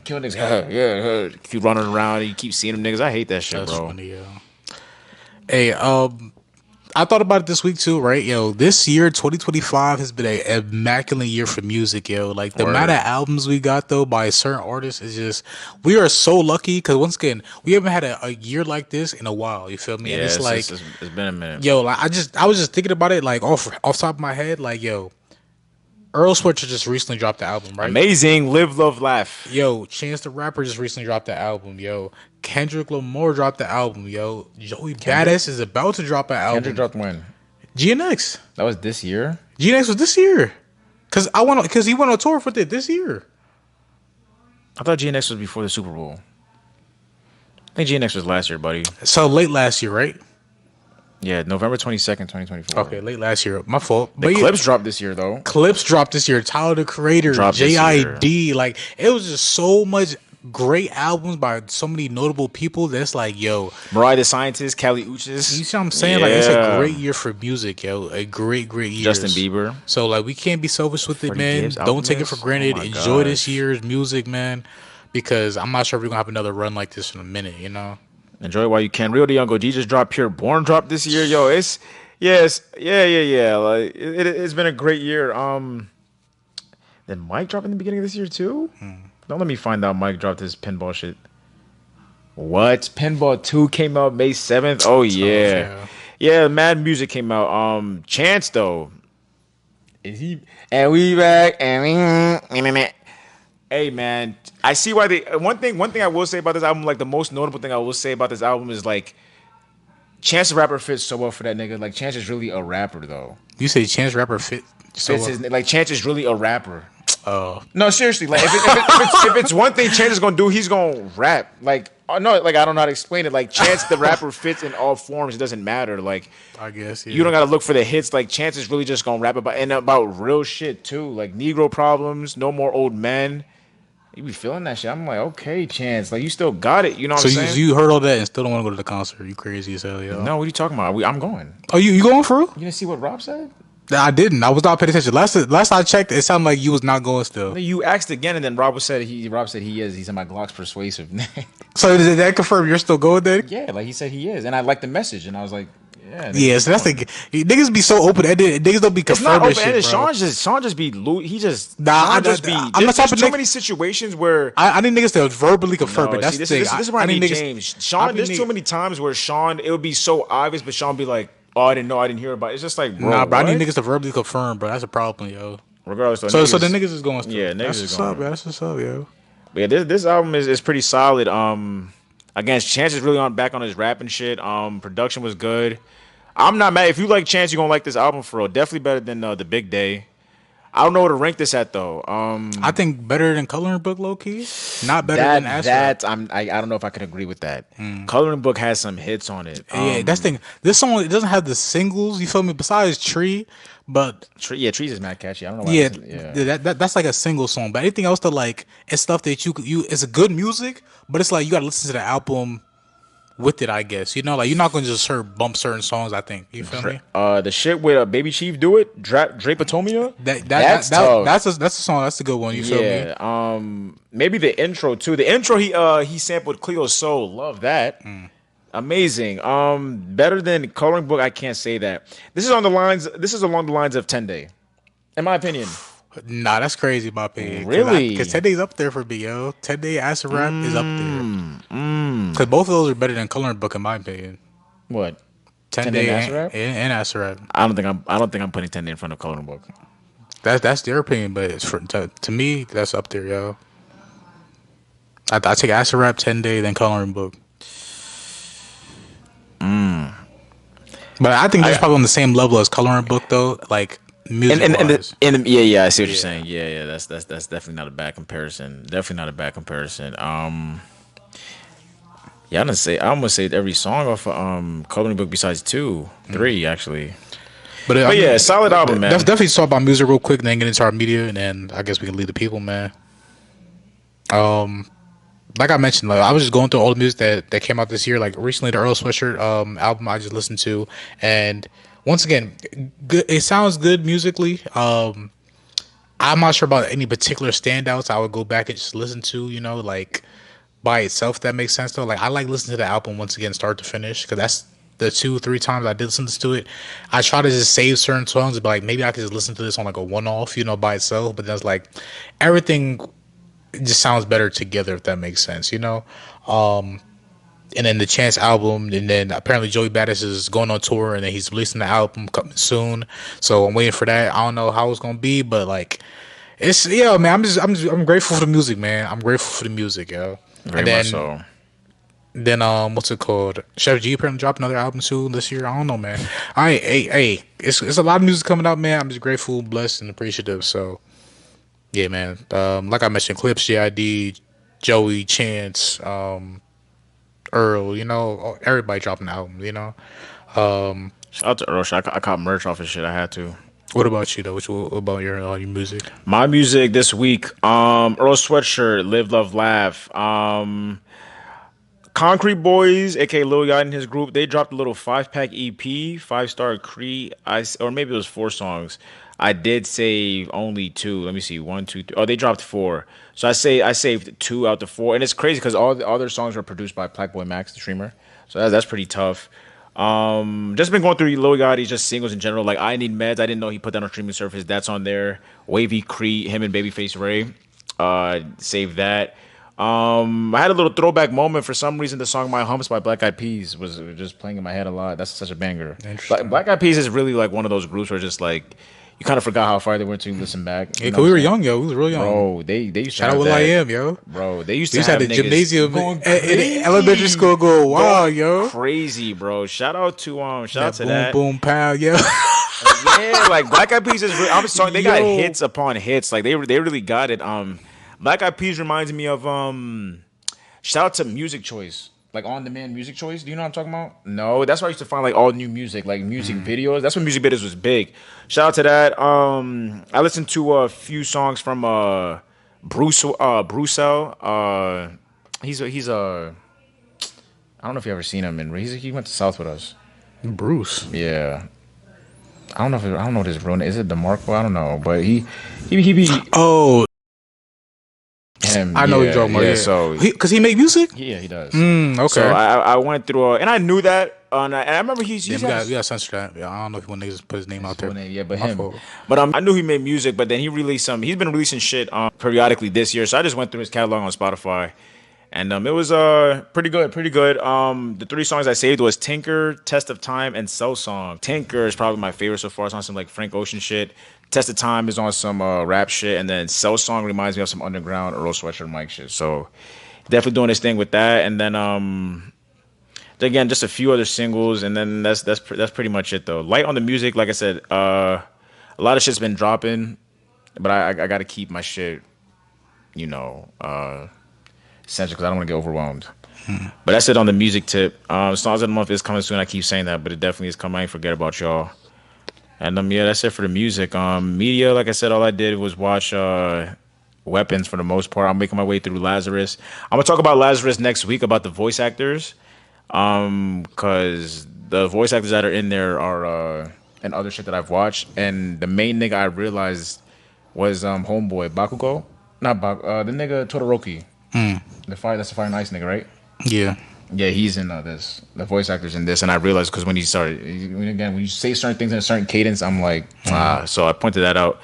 Killing niggas, keep running around and you keep seeing them niggas. I hate that shit, That's bro. funny, yo. Hey, I thought about it this week too, right? Yo, this year, 2025, has been an immaculate year for music, yo. Like, the amount of Word. albums we got, though, by certain artists is just, we are so lucky because, once again, we haven't had a year like this in a while, you feel me? And Yeah, it's like, it's been a minute. yo, like, I was just thinking about it, like, off top of my head, like, yo, Earl Sweatshirt just recently dropped the album, right? Amazing, live, love, laugh. Yo, Chance the Rapper just recently dropped the album, yo. Kendrick Lamar dropped the album, yo. Joey Badass is about to drop an Kendrick album. dropped when? GNX. That was this year. GNX was this year. Cause he went on tour with it this year. I thought GNX was before the Super Bowl. I think GNX was last year, buddy. So late last year, right? Yeah, November 22nd, 2024. Okay, late last year. My fault. The But yeah, clips dropped this year, though. clips dropped this year. Tyler the Creator, Dropped this year. JID. Like it was just so much great albums by so many notable people. That's like, yo, Mariah the Scientist, Kali you Uchis. see what I'm saying? Like it's a Yeah. great year for music, yo. A great year. Justin Bieber. So like we can't be selfish with it, Freddie man. Gibbs, Don't take it for Alchemist. granted. Oh my Enjoy this gosh. year's music, man. Because I'm not sure if we're gonna have another run like this in a minute, you know. Enjoy it while you can. Rio the Young OG just dropped Pure Born dropped this year. Yo, it's yes, yeah. Like it's been a great year. Did Mike drop in the beginning of this year too? Don't let me find out Mike dropped his pinball shit. What? Pinball 2 came out May 7th? Oh yeah. yeah. Yeah, Mad Music came out. Chance though. Is he and we back and we hey man, I see why they one thing I will say about this album, like the most notable thing I will say about this album is like Chance the Rapper fits so well for that nigga. Like Chance is really a rapper though. You say Chance Rapper fit so Fits his like Chance is really a rapper. uh No, seriously, like if it's one thing Chance is gonna do, he's gonna rap. Like no, like I don't know how to explain it. Like Chance the Rapper fits in all forms. It doesn't matter. Like I guess yeah. you don't gotta look for the hits. Like Chance is really just gonna rap about real shit too. Like Negro problems, no more old men. You be feeling that shit. I'm like, okay, Chance, like you still got it. You know what So I'm you, saying? so you heard all that and still don't want to go to the concert. You crazy as hell, yo. No, what are you talking about? I'm going. Oh, you going for real? You didn't see what Rob said? Nah, I didn't. I was not paying attention. Last I checked, it sounded like you was not going still. You asked again, and then Rob said he is. He said my Glock's persuasive. So did that confirm you're still going there? Yeah, like he said he is, and I liked the message, and I was like, yeah. Yeah, so that's the niggas be so open ended. Niggas don't be It's not confirming open ended. shit, bro. Sean just be he just Nah, Sean just be. I'm There's not type too of nigga- many situations where. I need niggas to verbally confirm No, it. That's see, the thing. this is where I need niggas, James. I Sean, need there's too niggas- many times where Sean, it would be so obvious, but Sean be like, "Oh, I didn't know, I didn't hear about it." It's just like, bro, Nah, bro, I need what? niggas to verbally confirm, bro. That's a problem, yo. Regardless, So the niggas is going still. Yeah, niggas That's is what's going. up, man. That's what's up, yo. Yeah, this album is pretty solid. Again, Chance is really back on his rap and shit. Production was good. I'm not mad. If you like Chance, you're gonna like this album for real. Definitely better than The Big Day. I don't know where to rank this at though. I think better than Coloring Book, low key. Not better than Astro. I don't know if I can agree with that. Coloring Book has some hits on it. Yeah, that's the thing. This song it doesn't have the singles. You feel me? Besides Tree, but Trees is mad catchy. I don't know why. yeah, Yeah. that's like a single song. But anything else that like it's stuff that you it's a good music, but it's like you gotta listen to the album with it, I guess. You know, like you're not gonna just bump certain songs. I think you feel me. The shit with Baby Chief do it, Drapetomia. That's tough. That's a song. That's a good one. You feel me? Yeah. Maybe the intro too. The intro he sampled Cleo's Soul. Love that. Amazing. Better than Coloring Book. I can't say that. This is on the lines. This is along the lines of 10 Day, in my opinion. Nah, that's crazy, my opinion. Because Really? 10 Day's up there for me, yo. 10 Day Acid Rap is up there. Because both of those are better than Coloring Book, in my opinion. What? 10 10 Day Day Master Rap? and Acid Rap. I don't think I'm putting 10 Day in front of Coloring Book. That's their opinion, but to me, that's up there, yo. I take Acid Rap, 10 Day, then Coloring Book. But I think that's I probably on the same level as Coloring Book, though, like and music and and, the, wise. and the- yeah, yeah, I see what you're Yeah. saying. Yeah, yeah, that's definitely not a bad comparison. Definitely not a bad comparison. Yeah, I almost saved every song off of Coloring Book besides two, three actually. But I But yeah, mean, solid album, man. definitely talk about music real quick, and then get into our media, and then I guess we can lead the people, man. Um, like I mentioned, like I was just going through all the music that came out this year. Like recently, the Earl Sweatshirt album I just listened to, and once again, good. It sounds good musically. I'm not sure about any particular standouts I would go back and just listen to. You know, like by itself, if that makes sense though. Like I like listening to the album once again, start to finish, because that's the 2 3 times I did listen to it. I try to just save certain songs, but like maybe I could just listen to this on like a one off, you know, by itself. But that's like everything just sounds better together, if that makes sense, you know. And then the Chance album, and then apparently Joey Badass is going on tour, and then he's releasing the album coming soon. So I'm waiting for that. I don't know how it's gonna be, but like it's yeah, man. I'm grateful for the music, man. I'm grateful for the music, yo. Very And much then so. what's it called? Chef G apparently dropped another album soon this year. I don't know, man. Hey, it's a lot of music coming out, man. I'm just grateful, blessed, and appreciative. So yeah, man. Like I mentioned, Clips, JID, Joey, Chance, Earl. You know, everybody dropping albums. You know. Shout out to Earl. I caught merch off his shit. I had to. What about you though? What about your music? My music this week, Earl Sweatshirt, Live, Love, Laugh. Concrete Boys, aka Lil Yachty and his group, they dropped a little 5 pack EP, 5 star Cree. Or maybe it was 4 songs. I did save only two. Let me see, one, two, three. Oh, they dropped four. So I saved two out the four, and it's crazy because all the other songs were produced by Blackboy Max, the streamer. So that's pretty tough. Just been going through Lil Yachty's just singles in general. Like I Need Meds, I didn't know he put that on streaming service. That's on there. Wavy Cree, him and Babyface Ray. Save that. I had a little throwback moment for some reason. The song "My Humps" by Black Eyed Peas was just playing in my head a lot. That's such a banger. Interesting. Black Eyed Peas is really like one of those groups where just like you kind of forgot how far they were until you listen back. Yeah, You know cause what we I'm were saying? young, yo. We was real young. Bro, they used to Shout out have Will I that. Am, yo. Bro, they used We to used to have have the niggas gymnasium going in elementary crazy, school going wild, going yo. crazy, bro. Shout out That to boom that. boom pow, yo. Yeah, like Black Eyed Peas is. I'm sorry, they got Yo. hits upon hits. Like they really got it. Black Eyed Peas reminds me of Shout out to Music Choice, like on demand Music Choice. Do you know what I'm talking about? No, that's where I used to find like all new music, like music videos. That's when music videos was big. Shout out to that. I listened to a few songs from Brucel. He's I don't know if you ever seen him in. He went to South with us. Bruce. Yeah. I don't know what his real name is. It DeMarco? I don't know, but he be Oh, him. I know what you're Yeah, talking about. yeah. Yeah, So cause he make music. yeah, he does. So Okay. I went through, and I knew that, and I remember Yeah, he's we got censor that. Yeah, I don't know if you want niggas to put his name out there. full name, yeah, but My him. fault. But I knew he made music, but then he released some. He's been releasing shit periodically this year, so I just went through his catalog on Spotify, and it was pretty good, pretty good. The 3 songs I saved was Tinker, Test of Time, and Cell Song. Tinker is probably my favorite so far. It's on some like Frank Ocean shit. Test of Time is on some rap shit, and then Cell Song reminds me of some underground Earl Sweatshirt Mike shit. So definitely doing his thing with that, and then again just a few other singles, and then that's pretty much it though. Light on the music, like I said, a lot of shit's been dropping, but I got to keep my shit, you know, centered because I don't want to get overwhelmed. But that's it on the music tip. Songs of the month is coming soon. I keep saying that, but it definitely is coming. I ain't forget about y'all. And yeah, that's it for the music. Media, like I said, all I did was watch Weapons for the most part. I'm making my way through Lazarus. I'm gonna talk about Lazarus next week about the voice actors. Because the voice actors that are in there are and other shit that I've watched, and the main nigga I realized was homeboy Bakugo, not the nigga Todoroki, the fire that's the Fire and Ice nigga, right? Yeah. Yeah, he's in this. The voice actors in this, and I realized because when he started, when you say certain things in a certain cadence, I'm like, ah. So I pointed that out,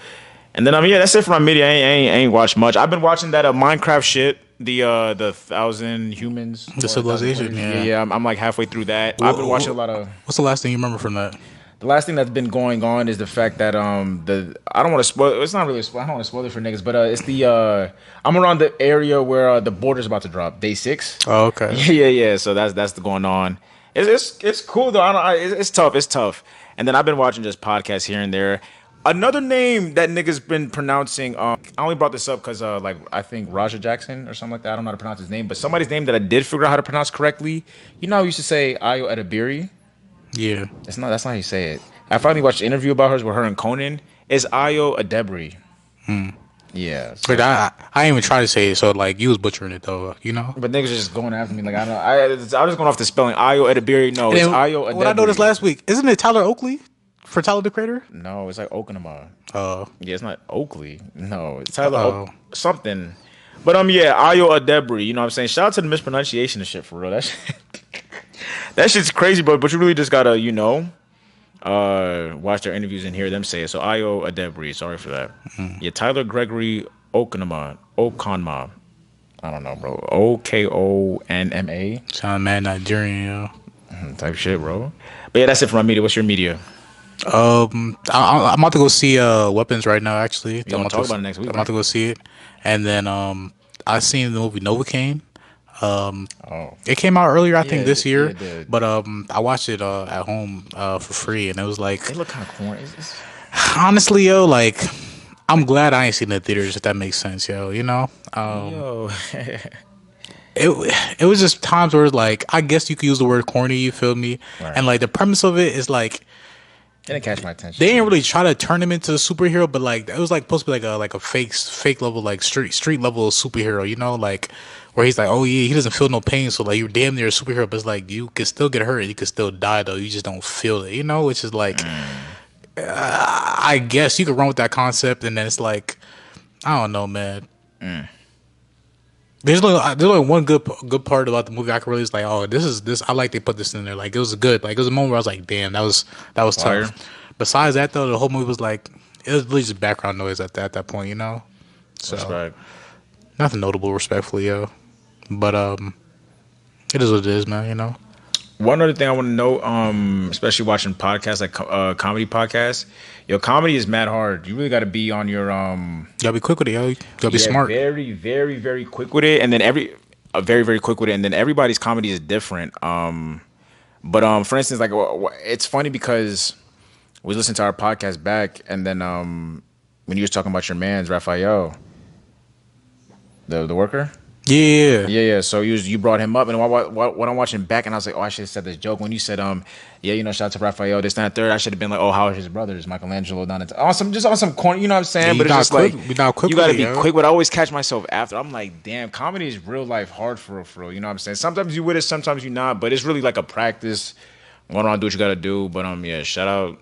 and then yeah, that's it for my media. I ain't watched much. I've been watching that Minecraft shit, the thousand humans The or a thousand civilization. players. Yeah, Yeah. yeah. I'm like halfway through that. I've been watching a Wha- lot of. What's the last thing you remember from that? The last thing that's been going on is the fact that the I don't want to spoil. It's not really. I don't want to spoil it for niggas, but it's the I'm around the area where the border's about to drop. Day 6. Oh, okay. Yeah, yeah, yeah. So that's the going on. It's cool though. It's tough. It's tough. And then I've been watching just podcasts here and there. Another name that niggas been pronouncing. I only brought this up because like I think Raja Jackson or something like that. I don't know how to pronounce his name, but somebody's name that I did figure out how to pronounce correctly. You know, how we used to say Ayo Edebiri. Yeah. It's not. That's not how you say it. I finally watched an interview about hers with her and Conan. It's Ayo Edebiri. Yeah. But So, I ain't even try to say it, so like you was butchering it though, you know. but niggas just going after me like I don't know. I was just going off the spelling. Ayo Edebiri. No, And it's then Ayo what I noticed Edebiri. last week, isn't it Tyler Oakley for Tyler the Creator? No, it's like Okanama. Oh, Yeah, it's not Oakley. No, it's Tyler oh, something. But yeah, Ayo Edebiri. You know what I'm saying? Shout out to the mispronunciation and shit for real. That shit, that shit's crazy, but you really just gotta watch their interviews and hear them say it. So Ayo Edebiri, sorry for that. Yeah, Tyler Gregory Okanma. I don't know, bro. Okonma sound mad Nigerian, yo. type shit, bro. But yeah, that's it for my media. What's your media? I'm about to go see Weapons right now. Actually, You want to talk about it next week? I'm about to Right? go see it, and then I seen the movie Novocaine. Oh, It came out earlier, I yeah, think, this yeah, year, it did. but I watched it at home for free, and it was like, It looked kind of corny. honestly, yo, like I'm glad I ain't seen the theaters, if that makes sense, yo. You know, Yo, it was just times where it's like I guess you could use the word corny. You feel me? Right. And like the premise of it is like it didn't catch my attention. they didn't really try to turn him into a superhero, but like it was like supposed to be like a fake level like street level superhero. You know, like where he's like, oh yeah, he doesn't feel no pain, so like you're damn near a superhero, but it's like you could still get hurt, you could still die though, you just don't feel it. You know, which is like I guess you could run with that concept, and then it's like I don't know, man. There's only one good part about the movie I can really is like, oh, this I like they put this in there. Like it was good. Like it was a moment where I was like, damn, that was Fire. tough. Besides that though, the whole movie was like it was really just background noise at that point, you know. So Respect. nothing notable, respectfully, yo. But it is what it is, man. You know. One other thing I want to know, especially watching podcasts like comedy podcasts, yo, comedy is mad hard. You really got to be on your You gotta be quick with it, yo. You gotta be yeah, smart. very, very, very quick with it, and then very, very quick with it, and then everybody's comedy is different. But for instance, like it's funny because we listened to our podcast back, and then when you was talking about your man's Raphael, the worker. Yeah. Yeah, yeah. So you brought him up, and what I'm watching back, and I was like, oh, I should have said this joke when you said, yeah, shout out to Raphael, this, that, and third. I should have been like, oh, how are his brothers, Michelangelo, Donatello, awesome, just on some corny, you know what I'm saying? Yeah, But it's just like be not quick you with got to it, be yo. quick. But I always catch myself after. I'm like, damn, comedy is real life hard for real. You know what I'm saying? Sometimes you with it, sometimes you not. But it's really like a practice. Going on, do what you got to do. But yeah, shout out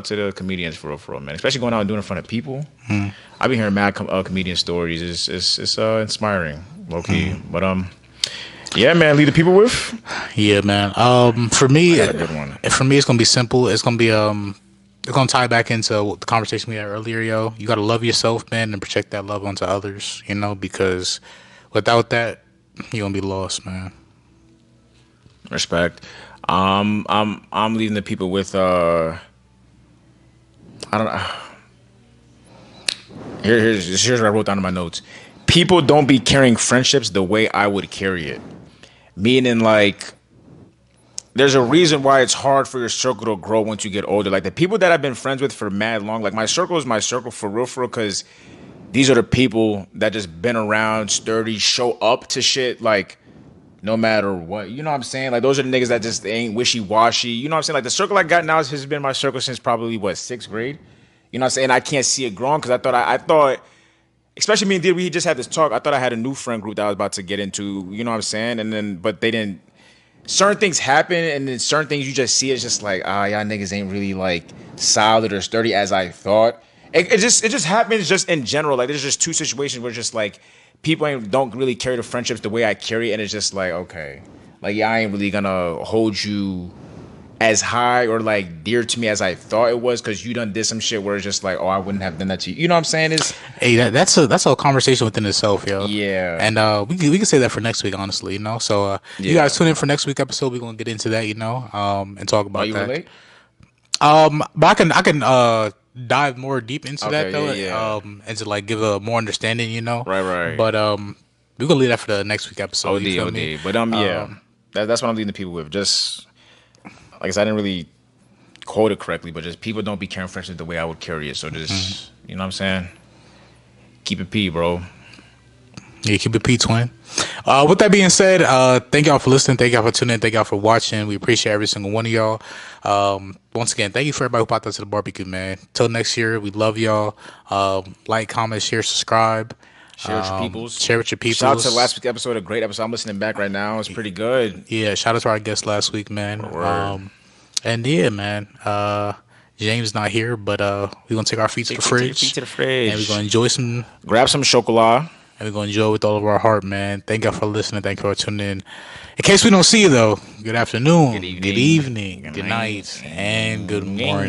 to the comedians for real, man. Especially going out and doing it in front of people. I've been hearing mad comedian stories. It's inspiring, low key. But yeah, man, lead the people with. Yeah, man. For me, I got a good one. it's gonna be simple. It's gonna be it's gonna tie back into the conversation we had earlier, yo. You gotta love yourself, man, and project that love onto others. You know, because without that, you're gonna be lost, man. Respect. I'm leading the people with I don't know. Here's what I wrote down in my notes. People don't be carrying friendships the way I would carry it. Meaning, like, there's a reason why it's hard for your circle to grow once you get older. Like, the people that I've been friends with for mad long, like, my circle is my circle for real, because these are the people that just been around, sturdy, show up to shit, like, no matter what. You know what I'm saying? Like, those are the niggas that just ain't wishy-washy. You know what I'm saying? Like, the circle I got now has been my circle since probably, what, 6th grade? You know what I'm saying? I can't see it growing because I thought, especially me and Did, we just had this talk. I thought I had a new friend group that I was about to get into. You know what I'm saying? And then, but they didn't. certain things happen, and then certain things you just see. It's just like, y'all niggas ain't really like solid or sturdy as I thought. It just happens just in general. Like there's just two situations where just like people don't really carry the friendships the way I carry it, and it's just like, okay, like yeah, I ain't really gonna hold you as high or like dear to me as I thought it was because you did some shit where it's just like, oh, I wouldn't have done that to you. You know what I'm saying? Is Hey, that's a conversation within itself, yo. yeah, And we can say that for next week, honestly, you know. So you yeah. guys tune in for next week episode. We're gonna get into that, you know, and talk Are about you that. relate? But I can dive more deep into that Okay, yeah, though, yeah. and to like give a more understanding, you know. Right, right. But we're gonna leave that for the next week episode. You OD, feel me? OD. But yeah, that's what I'm leading the people with. Just like I said, I didn't really quote it correctly, but just people don't be carrying friendship the way I would carry it. So just you know what I'm saying? Keep it P, bro. Yeah, keep it P twin. With that being said, thank y'all for listening. Thank y'all for tuning in. Thank y'all for watching. We appreciate every single one of y'all. Once again, thank you for everybody who popped out to the barbecue, man. Till next year, we love y'all. Like, comment, share, subscribe. Share with your peoples. Share with your Shout out to last peoples. week's episode, a great episode. I'm listening back right now. It's pretty good. Yeah, shout out to our guest last week, man. Word. And yeah, man. James not here, but we're gonna take our feet to the Take your feet fridge to the and we're gonna fridge. enjoy some Grab some chocolat. and we're gonna enjoy it with all of our heart, man. Thank y'all for listening. Thank you for tuning in. In case we don't see you though, good Good afternoon, good evening. evening, Good good night. night, and good morning.